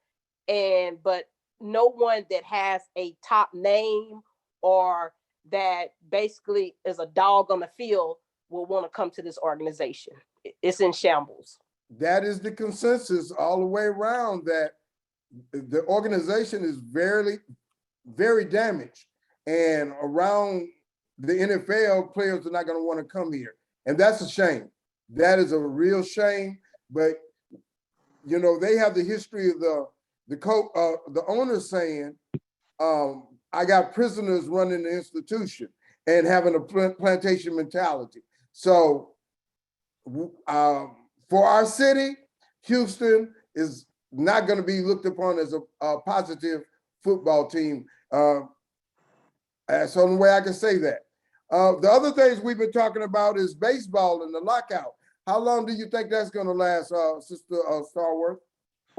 But no one that has a top name or that basically is a dog on the field will want to come to this organization. It's in shambles. That is the consensus all the way around, that the organization is very, very damaged. And around the NFL, players are not going to want to come here. And that's a shame. That is a real shame. But, you know, they have the history of the owner saying, I got prisoners running the institution and having a plantation mentality. So for our city, Houston is not going to be looked upon as a positive football team. That's the only way I can say that. The other things we've been talking about is baseball and the lockout. How long do you think that's going to last, Sister Stallworth?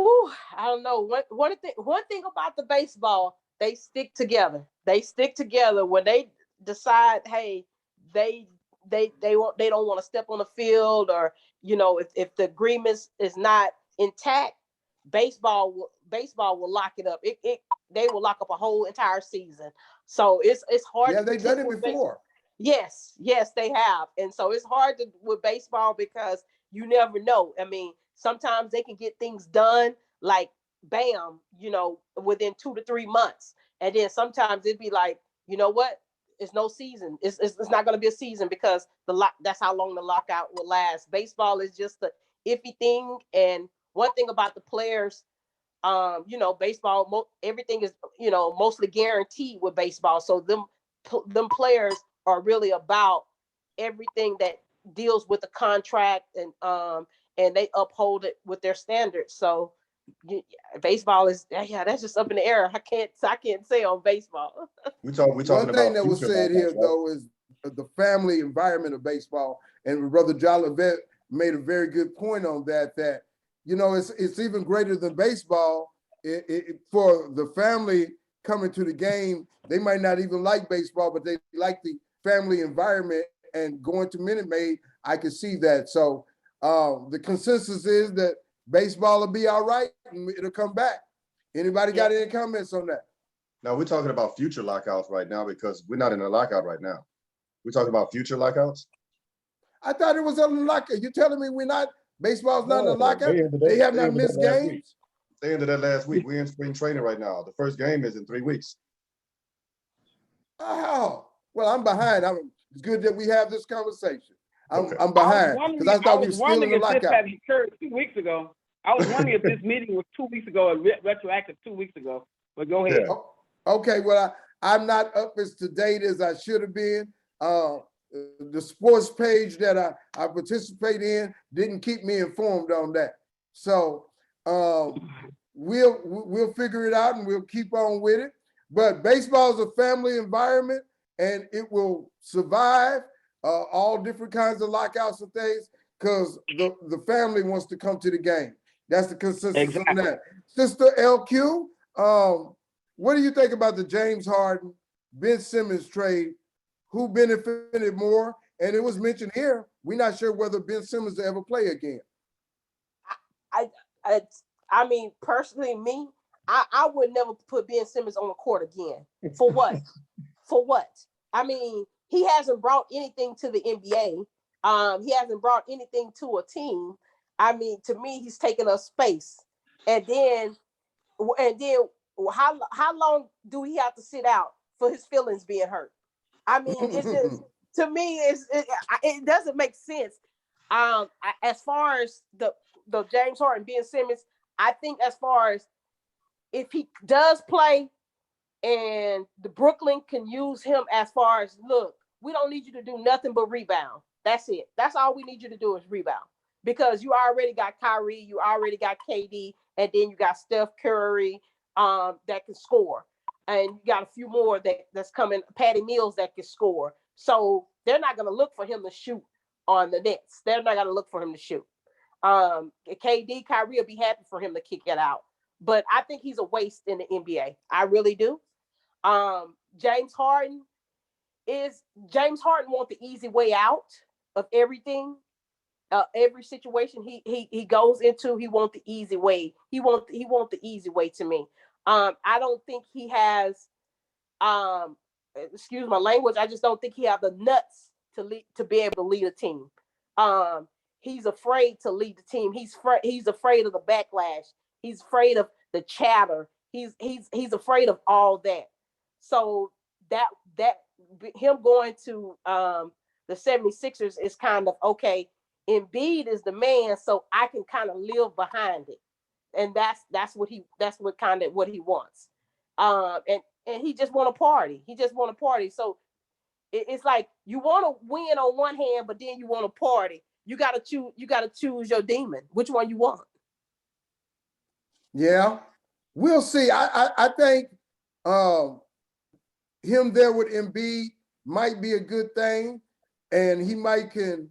Ooh, I don't know. One thing about the baseball, they stick together. They stick together when they decide, hey, they don't want to step on the field, or you know, if the agreement is not intact, baseball will lock it up. They will lock up a whole entire season. So it's hard. Yeah, they've done it before. Yes, they have. And so it's hard with baseball, because you never know. I mean, sometimes they can get things done like bam, you know, within 2 to 3 months. And then sometimes it'd be like, you know what? It's no season. It's not going to be a season, because that's how long the lockout will last. Baseball is just the iffy thing. And one thing about the players, you know, baseball, everything is, you know, mostly guaranteed with baseball. So them players are really about everything that deals with the contract, and they uphold it with their standards. So baseball is, that's just up in the air. I can't say on baseball. We talking One thing about that was future said lockouts, here, right? though, is the family environment of baseball. And Brother Joulevette made a very good point on that, you know, it's even greater than baseball. For the family coming to the game, they might not even like baseball, but they like the family environment, and going to Minute Maid, I can see that. So the consensus is that baseball will be all right and it'll come back. Anybody got any comments on that? Now we're talking about future lockouts right now, because we're not in a lockout right now. We're talking about future lockouts. I thought it was on the lockout. You're telling me we're not, baseball's not in the No, lockout? They have not missed games? They ended that last week. We're in spring training right now. The first game is in 3 weeks. Oh, well, I'm behind. It's good that we have this conversation. Okay. I'm behind, because I thought we were still in the if this lockout. had occurred 2 weeks ago. I was wondering if this meeting was 2 weeks ago, or retroactive 2 weeks ago. But go ahead. Yeah. Okay, well, I'm not up as to date as I should have been. The sports page that I participate in didn't keep me informed on that. So we'll figure it out, and we'll keep on with it. But baseball is a family environment, and it will survive all different kinds of lockouts and things, because the family wants to come to the game. That's the consensus on that. Sister LQ, what do you think about the James Harden, Ben Simmons trade? Who benefited more? And it was mentioned here, we're not sure whether Ben Simmons will ever play again. I mean, personally, me, I would never put Ben Simmons on the court again. For what? For what? I mean, he hasn't brought anything to the NBA. He hasn't brought anything to a team. I mean, to me, he's taking up space. And then how long do he have to sit out for his feelings being hurt? I mean, it's just, to me, it doesn't make sense. As far as the James Harden, Ben Simmons, I think as far as if he does play, and the Brooklyn can use him as far as, look, we don't need you to do nothing but rebound. That's it. That's all we need you to do is rebound. because you already got Kyrie, you already got KD, and then you got Steph Curry that can score. And you got a few more that's coming, Patty Mills that can score. So they're not going to look for him to shoot on the Nets. They're not going to look for him to shoot. KD, Kyrie will be happy for him to kick it out. But I think he's a waste in the NBA. I really do. James Harden want the easy way out of everything. Every situation he goes into, he want the easy way. He want the easy way to me. I don't think he has, excuse my language, I just don't think he have the nuts to be able to lead a team. He's afraid to lead the team. He's afraid of the backlash. He's afraid of the chatter. He's afraid of all that. So that him going to the 76ers is kind of okay. Embiid is the man, so I can kind of live behind it. And that's what he wants. And he just want to party. He just want to party. So it's like you want to win on one hand, but then you want to party. You gotta choose your demon. Which one you want? Yeah, we'll see. I think him there with Embiid might be a good thing, and he might can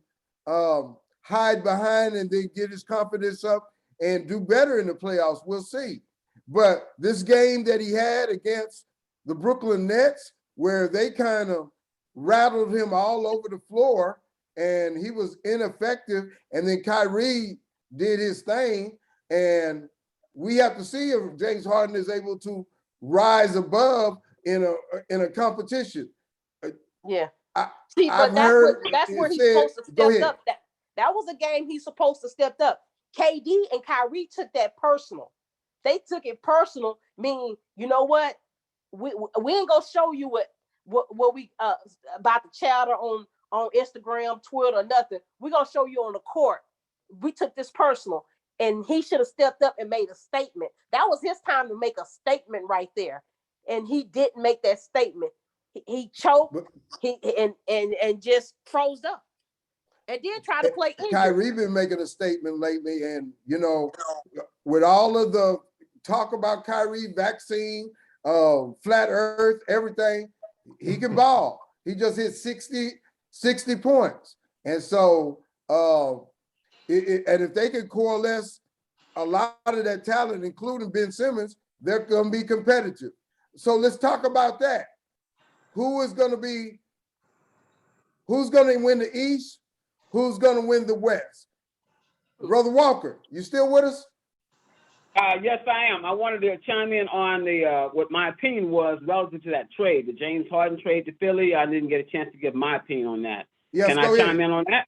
hide behind and then get his confidence up and do better in the playoffs. We'll see. But this game that he had against the Brooklyn Nets, where they kind of rattled him all over the floor and he was ineffective, and then Kyrie did his thing, and we have to see if James Harden is able to rise above in a competition. Yeah. I've heard that's where he's said, supposed to step up. That was a game he's supposed to step up. KD and Kyrie took that personal. They took it personal, meaning, you know what? We ain't gonna show you what we about the chatter on Instagram, Twitter, nothing. We're gonna show you on the court. We took this personal, and he should have stepped up and made a statement. That was his time to make a statement right there, and he didn't make that statement. He choked. And just froze up, and then try to play injured. Kyrie been making a statement lately, and with all of the talk about Kyrie, vaccine, flat Earth, everything, he can ball. He just hit 60 points, and so and if they can coalesce a lot of that talent, including Ben Simmons, they're going to be competitive. So let's talk about that. Who's going to win the East? Who's going to win the West? Brother Walker, you still with us? Yes, I am. I wanted to chime in on what my opinion was relative to that trade, the James Harden trade to Philly. I didn't get a chance to give my opinion on that. Yes, Can I chime in on that?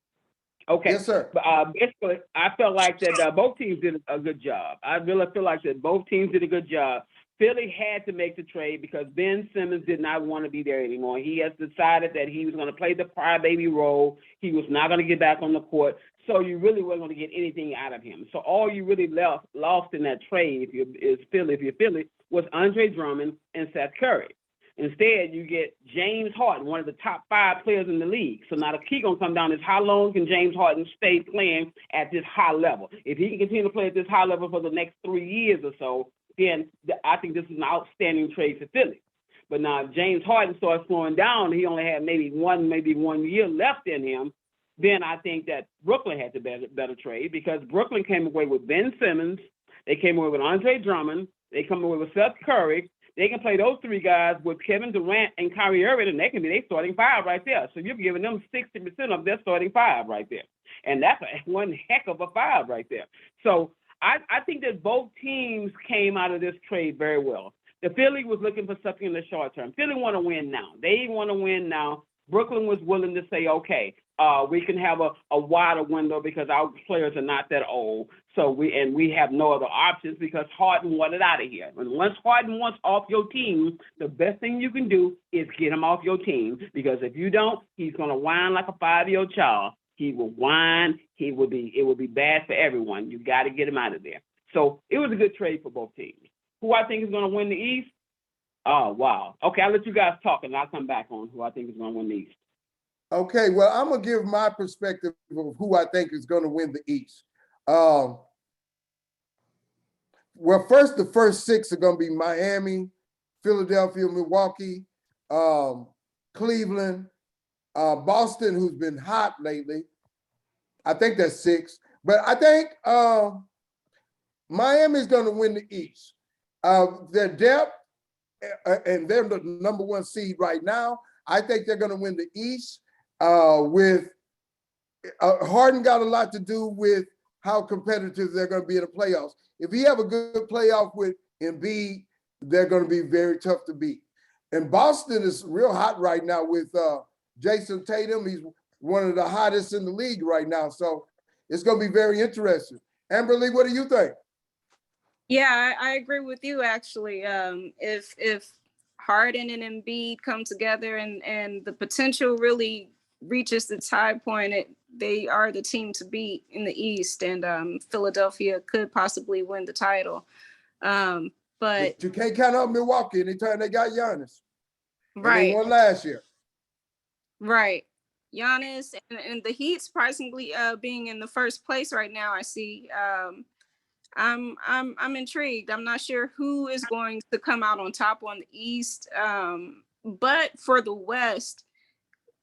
Okay. Yes, sir. Basically, I felt like that both teams did a good job. I really feel like that both teams did a good job. Philly had to make the trade because Ben Simmons did not want to be there anymore. He has decided that he was going to play the crybaby role. He was not going to get back on the court. So you really weren't going to get anything out of him. So all you really lost in that trade, if you're Philly, was Andre Drummond and Seth Curry. Instead, you get James Harden, one of the top 5 players in the league. So now the key going to come down is how long can James Harden stay playing at this high level? If he can continue to play at this high level for the next 3 years or so, then I think this is an outstanding trade for Philly. But now if James Harden starts slowing down, he only had maybe one year left in him, then I think that Brooklyn had the better trade because Brooklyn came away with Ben Simmons, they came away with Andre Drummond, they come away with Seth Curry. They can play those 3 guys with Kevin Durant and Kyrie Irving, and they can be their starting 5 right there. So you're giving them 60% of their starting 5 right there. And that's one heck of a 5 right there. So I think that both teams came out of this trade very well. The Philly was looking for something in the short term. Philly want to win now. They want to win now. Brooklyn was willing to say, okay, we can have a wider window because our players are not that old. So we have no other options because Harden wanted out of here. And once Harden wants off your team, the best thing you can do is get him off your team because if you don't, he's going to whine like a 5-year-old child. He will whine. It will be bad for everyone. You got to get him out of there. So it was a good trade for both teams. Who I think is going to win the East? Oh, wow. Okay, I'll let you guys talk, and I'll come back on who I think is going to win the East. Okay, well, I'm gonna give my perspective of who I think is gonna win the East. Well, the first six are gonna be Miami, Philadelphia, Milwaukee, Cleveland, Boston, who's been hot lately. I think that's six. But I think Miami's gonna win the East. Their depth, and they're the number one seed right now. I think they're gonna win the East with Harden got a lot to do with how competitive they're going to be in the playoffs. If you have a good playoff with Embiid, they're going to be very tough to beat. And Boston is real hot right now with Jason Tatum. He's one of the hottest in the league right now. So it's going to be very interesting. Amberly, what do you think? Yeah, I agree with you actually. If Harden and Embiid come together and the potential really reaches its high point, they are the team to beat in the East, and Philadelphia could possibly win the title. But you can't count out Milwaukee anytime they got Giannis. Right. And they won last year. Right. Giannis and the Heat surprisingly being in the first place right now. I see. I'm intrigued. I'm not sure who is going to come out on top on the East, but for the West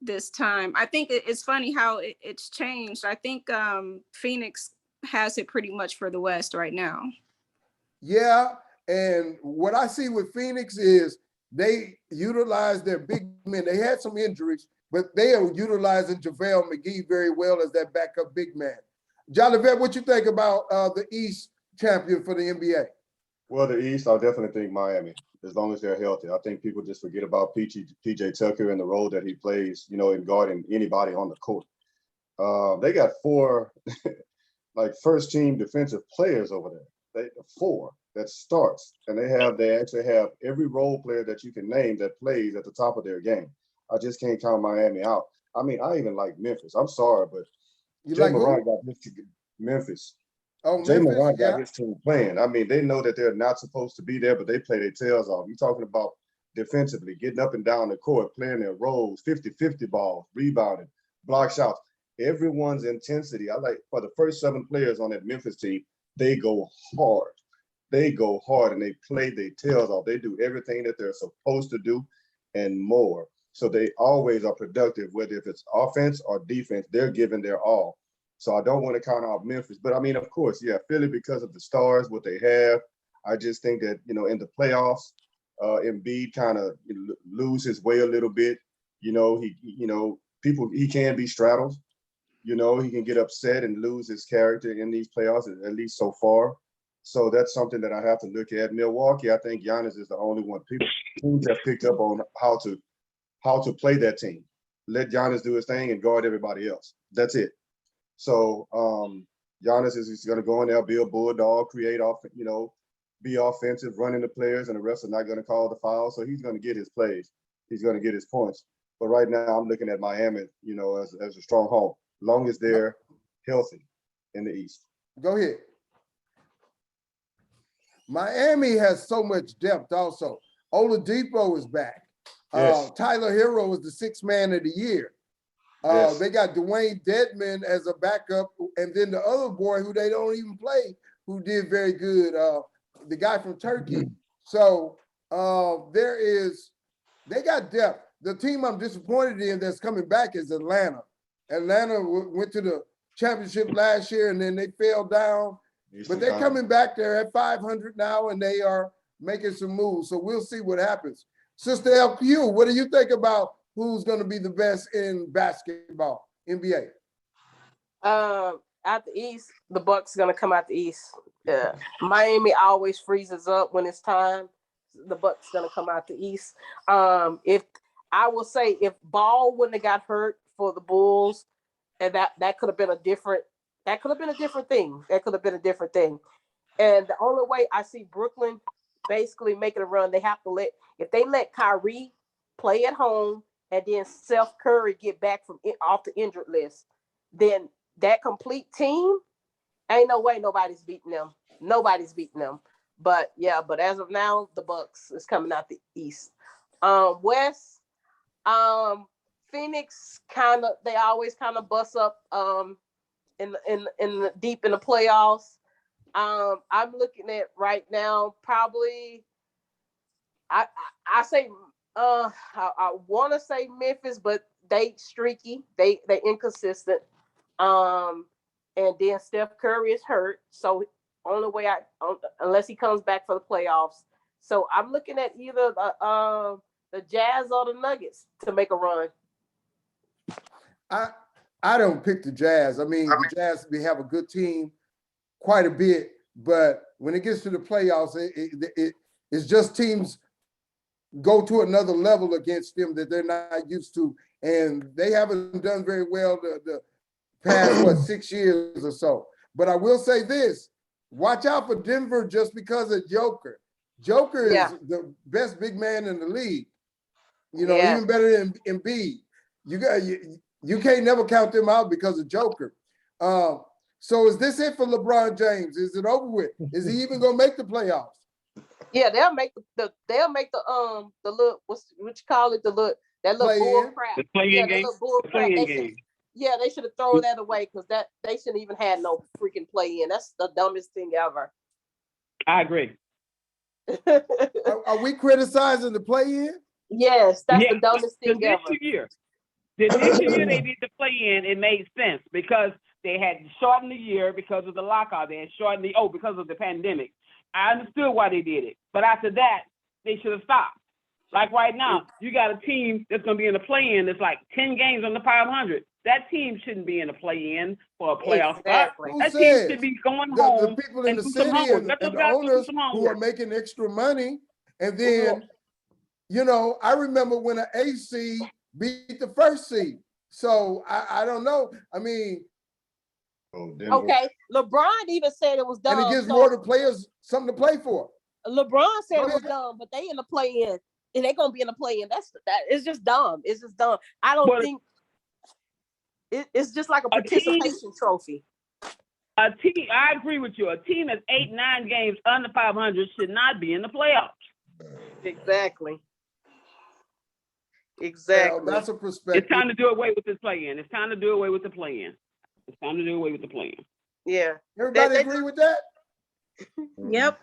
this time, I think it's funny how it's changed. I think Phoenix has it pretty much for the West right now. Yeah, and what I see with Phoenix is they utilize their big men. They had some injuries, but they are utilizing JaVale McGee very well as that backup big man. Joulevette, what you think about the East champion for the NBA? Well, the East, I definitely think Miami, as long as they're healthy. I think people just forget about PJ Tucker and the role that he plays, in guarding anybody on the court. They got four like first team defensive players over there. Four that starts, and they actually have every role player that you can name that plays at the top of their game. I just can't count Miami out. I mean, I even like Memphis. I'm sorry, but Jay Morant got his Memphis. Oh, Jay Memphis, Morant yeah. got his team playing. I mean, they know that they're not supposed to be there, but they play their tails off. You're talking about defensively, getting up and down the court, playing their roles, 50-50 balls, rebounding, block shots. Everyone's intensity. I like for the first 7 players on that Memphis team, they go hard. They go hard and they play their tails off. They do everything that they're supposed to do and more. So they always are productive, whether if it's offense or defense, they're giving their all. So I don't want to count out Memphis. But I mean, of course, yeah, Philly because of the stars, what they have. I just think that, in the playoffs, Embiid kind of lose his way a little bit. He can be straddled. He can get upset and lose his character in these playoffs, at least so far. So that's something that I have to look at. Milwaukee, I think Giannis is the only one. Teams have picked up on how to play that team. Let Giannis do his thing and guard everybody else. That's it. So Giannis is going to go in there, be a bulldog, create off, be offensive, running the players, and the rest are not going to call the foul. So he's going to get his plays. He's going to get his points. But right now, I'm looking at Miami, as a strong home, long as they're healthy in the East. Go ahead. Miami has so much depth also. Oladipo is back. Yes. Tyler Hero is the 6th man of the year. Yes. They got Dwayne Dedman as a backup, and then the other boy who they don't even play, who did very good, the guy from Turkey. So they got depth. The team I'm disappointed in that's coming back is Atlanta. Atlanta went to the championship last year, and then they fell down. But they're coming back. They're at 500 now, and they are making some moves. So we'll see what happens. Sister LQ, what do you think about who's going to be the best in basketball, NBA? Out the East, the Bucks going to come out the East. Miami always freezes up when it's time. The Bucks going to come out the East. If Ball wouldn't have got hurt for the Bulls, and that could have been a different thing. And the only way I see Brooklyn basically making a run, they have to if they let Kyrie play at home and then Steph Curry get back off the injured list, then that complete team, ain't no way nobody's beating them. But as of now, the Bucks is coming out the East. West, Phoenix they always kind of bust up in the deep in the playoffs. I'm looking at right now probably I say I want to say Memphis, but they streaky, they inconsistent. And then Steph Curry is hurt, so only way unless he comes back for the playoffs. So I'm looking at either the Jazz or the Nuggets to make a run. I don't pick the Jazz. I mean, the Jazz, they have a good team quite a bit, but when it gets to the playoffs, it's just teams go to another level against them that they're not used to, and they haven't done very well the past 6 years or so. But I will say this: watch out for Denver just because of Joker. Joker is the best big man in the league. You know, even better than Embiid. You can't never count them out because of Joker. So is this it for LeBron James? Is it over with? Is he even gonna make the playoffs? Yeah, they'll make the little what you call it, that little bull crap. The playing game. The playing game. Yeah, they should have thrown that away because they shouldn't even had no freaking play in. That's the dumbest thing ever. I agree. Are we criticizing the play-in? Yes, that's the dumbest thing ever. This year they did the play-in. It made sense because they had shortened the year because of the lockout. They had shortened because of the pandemic. I understood why they did it, but after that, they should have stopped. Like right now, you got a team that's going to be in the play-in that's like 10 games on the 500. That team shouldn't be in the play-in for a playoff spot. That team should be going home. The people in the city and the owners who are making extra money. And then, you know, I remember when an AC beat the first seed. So I don't know. I mean, okay, LeBron even said it was dumb. And it gives more to players something to play for. LeBron said it was dumb, but they in the play-in. And they're gonna be in the play-in. It's just dumb. It's just dumb. I don't think it's just like a participation trophy. A team, I agree with you. A team that's 8-9 games under 500 should not be in the playoffs. Exactly. Well, that's a perspective. It's time to do away with this play-in. It's time to do away with the play-in. Yeah. Everybody agree with that? Yep.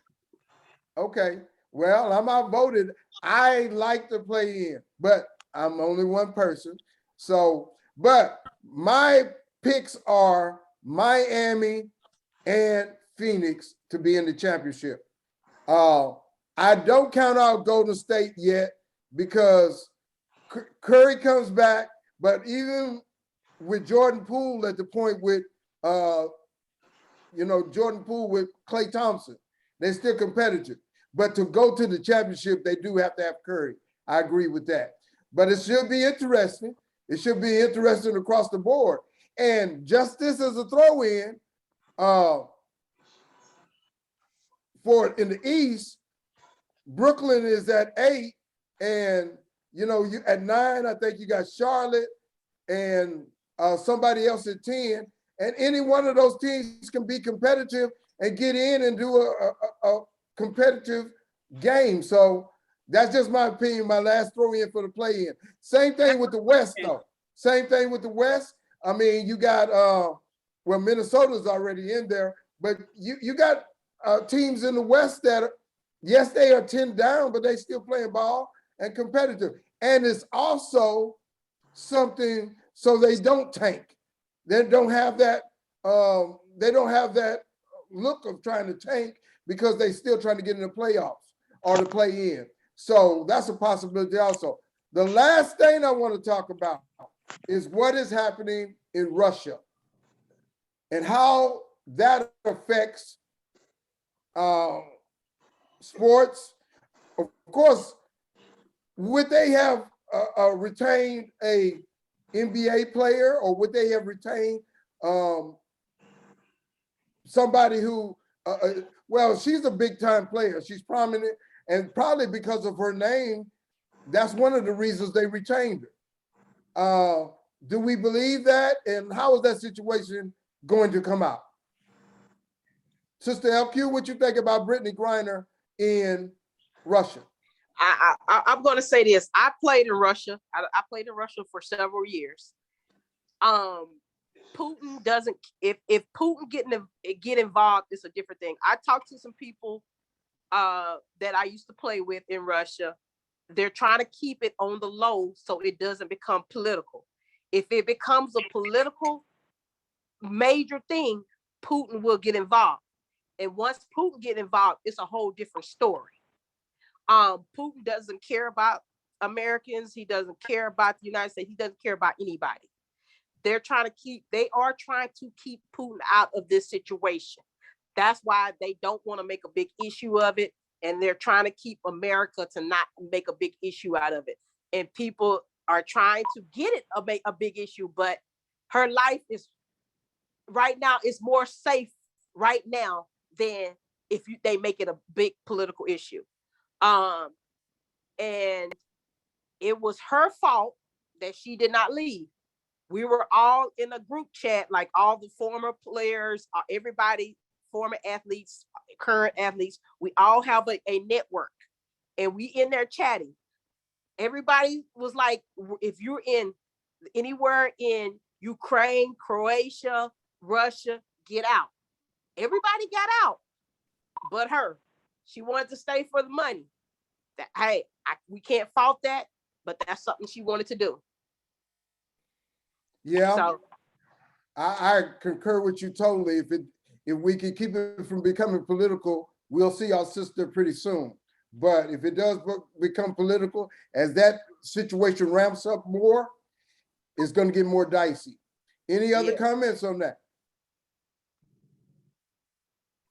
Okay. Well, I'm outvoted. I like to play in, but I'm only one person. So, but my picks are Miami and Phoenix to be in the championship. I don't count out Golden State yet because Curry comes back, but even with Jordan Poole at the point with, Jordan Poole with Klay Thompson, they're still competitive. But to go to the championship, they do have to have Curry. I agree with that. But it should be interesting. It should be interesting across the board. And just this as a throw-in, for in the East, Brooklyn is at 8, and you at 9. I think you got Charlotte and somebody else at 10. And any one of those teams can be competitive and get in and do a competitive game. So that's just my opinion, my last throw in for the play-in. Same thing with the West, though. Same thing with the West. I mean, you got, Minnesota's already in there, but you got teams in the West that yes, they are 10 down, but they still playing ball and competitive. And it's also something so they don't tank. They don't have that, look of trying to tank because they still trying to get in the playoffs or to play in. So that's a possibility also. The last thing I want to talk about is what is happening in Russia and how that affects sports. Of course, would they have retained a NBA player, or would they have retained somebody who, she's a big time player. She's prominent, and probably because of her name, that's one of the reasons they retained her. Do we believe that? And how is that situation going to come out? Sister LQ, what you think about Britney Griner in Russia? I'm going to say this. I played in Russia. I played in Russia for several years. Putin doesn't. If Putin get involved, it's a different thing. I talked to some people that I used to play with in Russia. They're trying to keep it on the low so it doesn't become political. If it becomes a political major thing, Putin will get involved. And once Putin get involved, it's a whole different story. Putin doesn't care about Americans. He doesn't care about the United States. He doesn't care about anybody. They are trying to keep Putin out of this situation. That's why they don't want to make a big issue of it. And they're trying to keep America to not make a big issue out of it. And people are trying to get it a big issue, but her life is right now is more safe right now than if they make it a big political issue. And it was her fault that she did not leave. We were all in a group chat, like all the former players, everybody, former athletes, current athletes. We all have a network, and we in there chatting. Everybody was like, if you're in anywhere in Ukraine, Croatia, Russia, get out. Everybody got out, but her. She wanted to stay for the money. That we can't fault that, but that's something she wanted to do. Yeah, So I concur with you totally. If we can keep it from becoming political, we'll see our sister pretty soon. But if it does become political, as that situation ramps up more, it's going to get more dicey. Any other comments on that?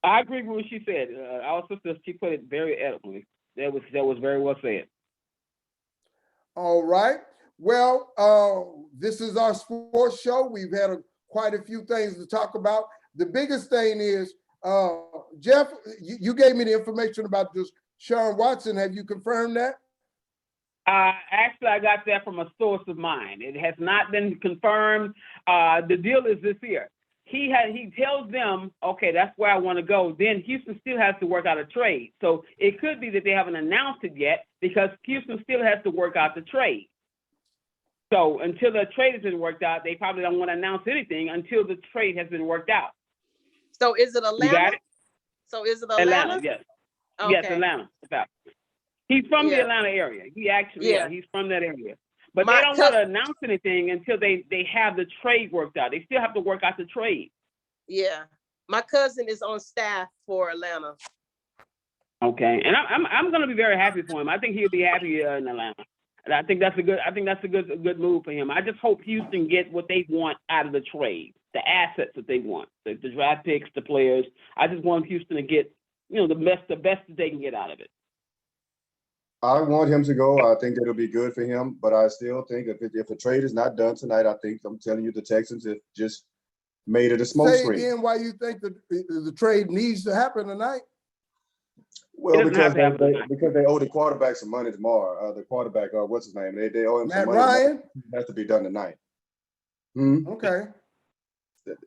I agree with what she said. Our sister, she put it very eloquently. That was very well said. All right. Well, this is our sports show. We've had quite a few things to talk about. The biggest thing is, Jeff, you gave me the information about this Deshawn Watson. Have you confirmed that? Actually, I got that from a source of mine. It has not been confirmed. The deal is this here. He tells them, okay, that's where I want to go. Then Houston still has to work out a trade. So it could be that they haven't announced it yet because Houston still has to work out the trade. So until the trade has been worked out, they probably don't want to announce anything until the trade has been worked out. So is it Atlanta? You got it? So is it Atlanta? Yes. Okay. Yes, Atlanta. He's from the Atlanta area. He actually, he's from that area. But they don't want to announce anything until they have the trade worked out. They still have to work out the trade. Yeah. My cousin is on staff for Atlanta. Okay. And I'm going to be very happy for him. I think he'll be happy in Atlanta. And I think that's a good move for him. I just hope Houston gets what they want out of the trade, the assets that they want, the draft picks, the players. I just want Houston to get, the best that they can get out of it. I want him to go. I think it'll be good for him, but I still think if the trade is not done tonight, I think I'm telling you the Texans have just made it a smoke screen. Say again why you think the trade needs to happen tonight. Well, because they owe the quarterback some money tomorrow. The quarterback, what's his name? They owe him some money. Ryan? It has to be done tonight. Okay.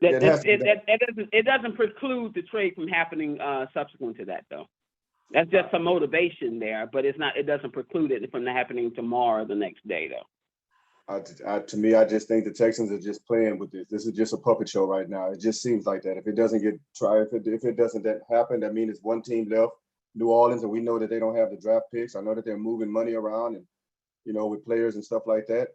It doesn't preclude the trade from happening subsequent to that, though. That's just some motivation there, but it doesn't preclude it from happening tomorrow or the next day, though. To me, I just think the Texans are just playing with this. This is just a puppet show right now. It just seems like that. If it doesn't happen, that means it's one team left, New Orleans, and we know that they don't have the draft picks. I know that they're moving money around and, with players and stuff like that.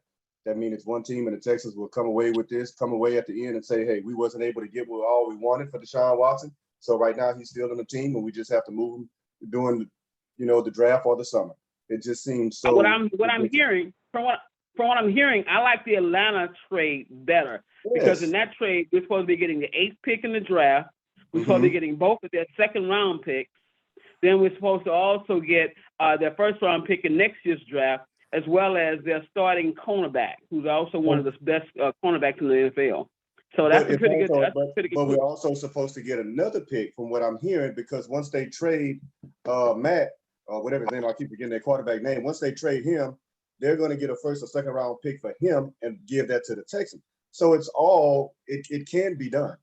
That means it's one team, and the Texans will come away with this, come away at the end and say, hey, we wasn't able to get all we wanted for Deshaun Watson. So right now he's still on the team, and we just have to move him during, the draft or the summer. It just seems so. What I'm hearing from what I'm hearing, I like the Atlanta trade better because in that trade we're supposed to be getting the 8th pick in the draft. We're supposed to be getting both of their second round picks. Then we're supposed to also get their first round pick in next year's draft, as well as their starting cornerback, who's also one of the best cornerbacks in the NFL. So that's a pretty good. But we're also supposed to get another pick, from what I'm hearing, because once they trade Matt, or whatever his name, I keep forgetting their quarterback name. Once they trade him, they're going to get a first or second round pick for him and give that to the Texans. So it can be done.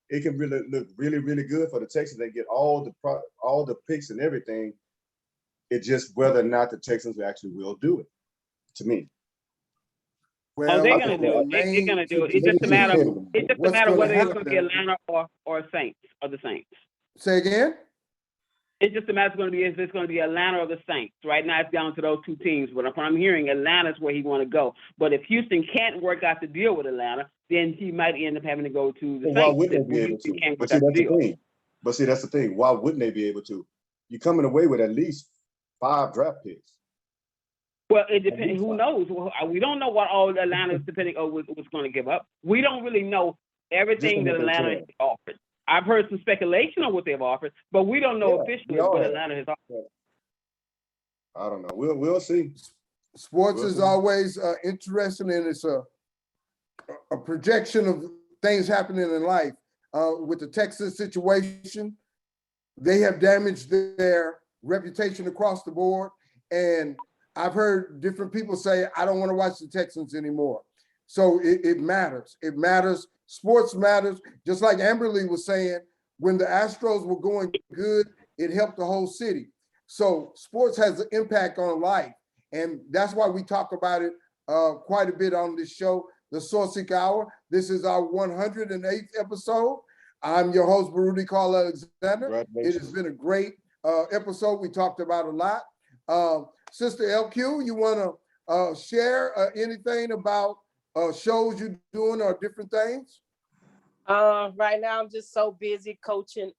It can really look really, really good for the Texans. They get all the picks and everything It's just whether or not the Texans actually will do it, to me. Well, they're gonna do it. They're gonna do it. It's just a matter. It's just a matter whether it's going to be Atlanta or Saints or the Saints. Say again? It's just a matter going to be if it's going to be Atlanta or the Saints. Right now, it's down to those two teams. But if I'm hearing Atlanta's where he want to go. But if Houston can't work out the deal with Atlanta, then he might end up having to go to the Saints. Why wouldn't they be able to? But see, that's the thing. That's the thing. Why wouldn't they be able to? You're coming away with at least 5 draft picks. Well, it depends. Who knows? We don't know what all Atlanta is depending on was going to give up. We don't really know everything that Atlanta has offered. I've heard some speculation on what they've offered, but we don't know officially what Atlanta has offered. I don't know. We'll see. Sports is always interesting, and it's a projection of things happening in life. With the Texas situation, they have damaged their reputation across the board, and I've heard different people say, I don't want to watch the Texans anymore. So it matters. It matters. Sports matters. Just like Amberly was saying, when the Astros were going good, it helped the whole city. So sports has an impact on life. And that's why we talk about it quite a bit on this show, the Sourceseeker Hour. This is our 108th episode. I'm your host, Rudy Carl Alexander. It has been a great episode. We talked about a lot. Sister LQ, you want to share anything about shows you're doing or different things? Right now, I'm just so busy coaching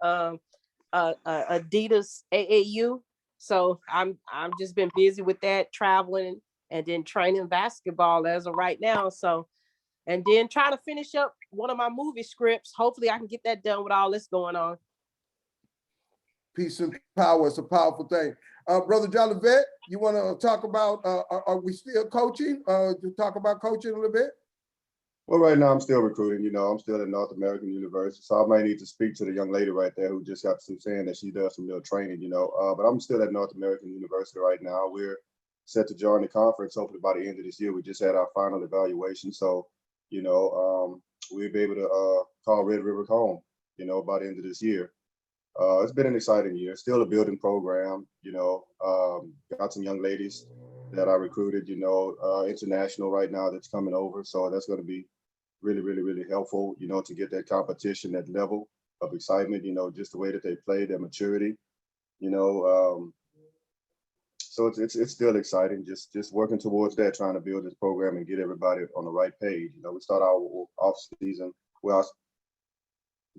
Adidas AAU. So I'm just been busy with that, traveling and then training basketball as of right now. So, and then trying to finish up one of my movie scripts. Hopefully I can get that done with all this going on. Peace and power. It's a powerful thing. Brother Joulevette, you want to talk about, are we still coaching? To talk about coaching a little bit? Well, right now I'm still recruiting. I'm still at North American University, so I might need to speak to the young lady right there who just got through saying that she does some real training. But I'm still at North American University right now. We're set to join the conference hopefully by the end of this year. We just had our final evaluation, so we'll be able to call Red River home. By the end of this year. It's been an exciting year. Still a building program. Got some young ladies that I recruited. International right now that's coming over, so that's going to be really, really, really helpful, to get that competition, that level of excitement, just the way that they play, their maturity, so it's still exciting, just working towards that, trying to build this program and get everybody on the right page. We start our off season,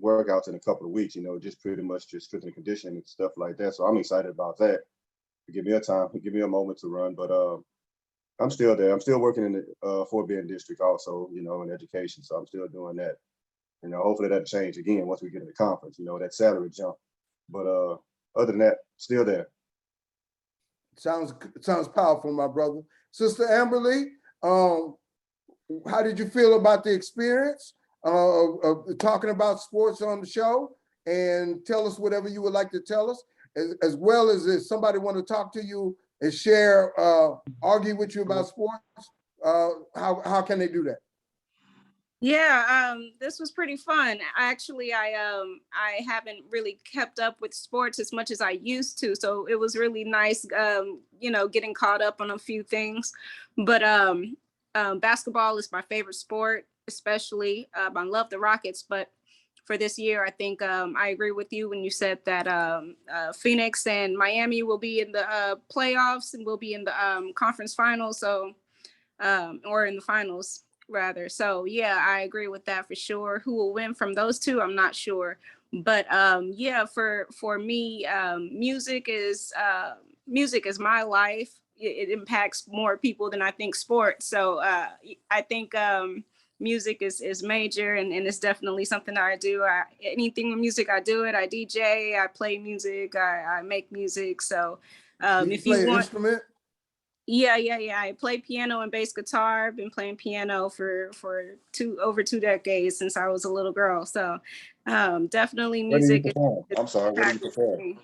workouts in a couple of weeks, just pretty much just strength and conditioning and stuff like that. So I'm excited about that. Give me a moment to run, but I'm still there. I'm still working in the Fort Bend district also, in education. So I'm still doing that. Hopefully that'll change again once we get in the conference, that salary jump. But other than that, still there. Sounds powerful, my brother. Sister Amberly, how did you feel about the experience of talking about sports on the show? And tell us whatever you would like to tell us, as well as if somebody want to talk to you and share, argue with you about sports, how can they do that? Yeah, this was pretty fun. Actually, I haven't really kept up with sports as much as I used to, so it was really nice, getting caught up on a few things. But basketball is my favorite sport, especially. I love the Rockets, but for this year, I think I agree with you when you said that Phoenix and Miami will be in the playoffs and will be in the conference finals, or in the finals rather. So yeah, I agree with that for sure. Who will win from those two, I'm not sure. But yeah, for me, music is my life. It impacts more people than I think sports. So I think music is major, and it's definitely something that I do. Anything with music, I do it. I DJ, I play music, I make music. So if you want, instrument? Yeah. I play piano and bass guitar. I've been playing piano for over 2 decades since I was a little girl. So definitely music. I'm sorry, what do you perform?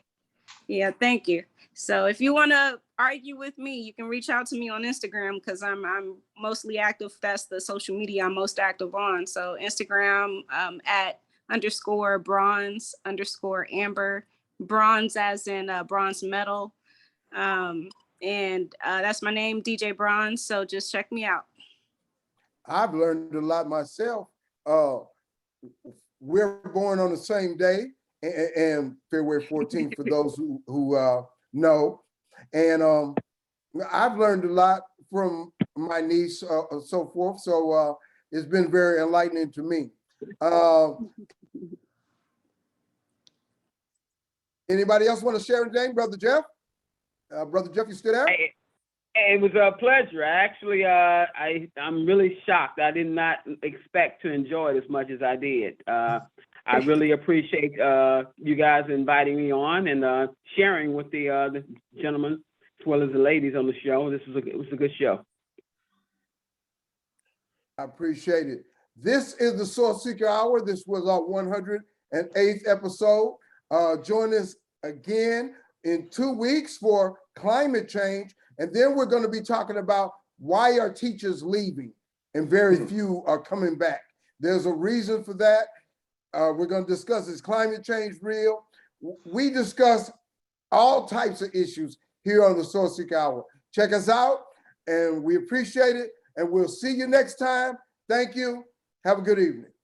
Yeah, thank you. So if you want to argue with me, you can reach out to me on Instagram, because I'm mostly active. That's the social media I'm most active on. So Instagram at _bronze_amber, bronze as in bronze medal. And that's my name, DJ Bronze. So just check me out. I've learned a lot myself. We're born on the same day, and February 14th for those who know. And I've learned a lot from my niece, so forth. So it's been very enlightening to me. Anybody else want to share anything, Brother Jeff? Brother Jeff, you still there? It was a pleasure. Actually, I'm really shocked. I did not expect to enjoy it as much as I did. I really appreciate you guys inviting me on and sharing with the gentlemen as well as the ladies on the show. It was a good show. I appreciate it. This is the Sourceseeker Hour. This was our 108th episode. Join us again in 2 weeks for climate change. And then we're going to be talking about why are teachers leaving and very few are coming back. There's a reason for that. We're going to discuss, is climate change real? We discuss all types of issues here on the Sourceseeker Hour. Check us out, and we appreciate it. And we'll see you next time. Thank you. Have a good evening.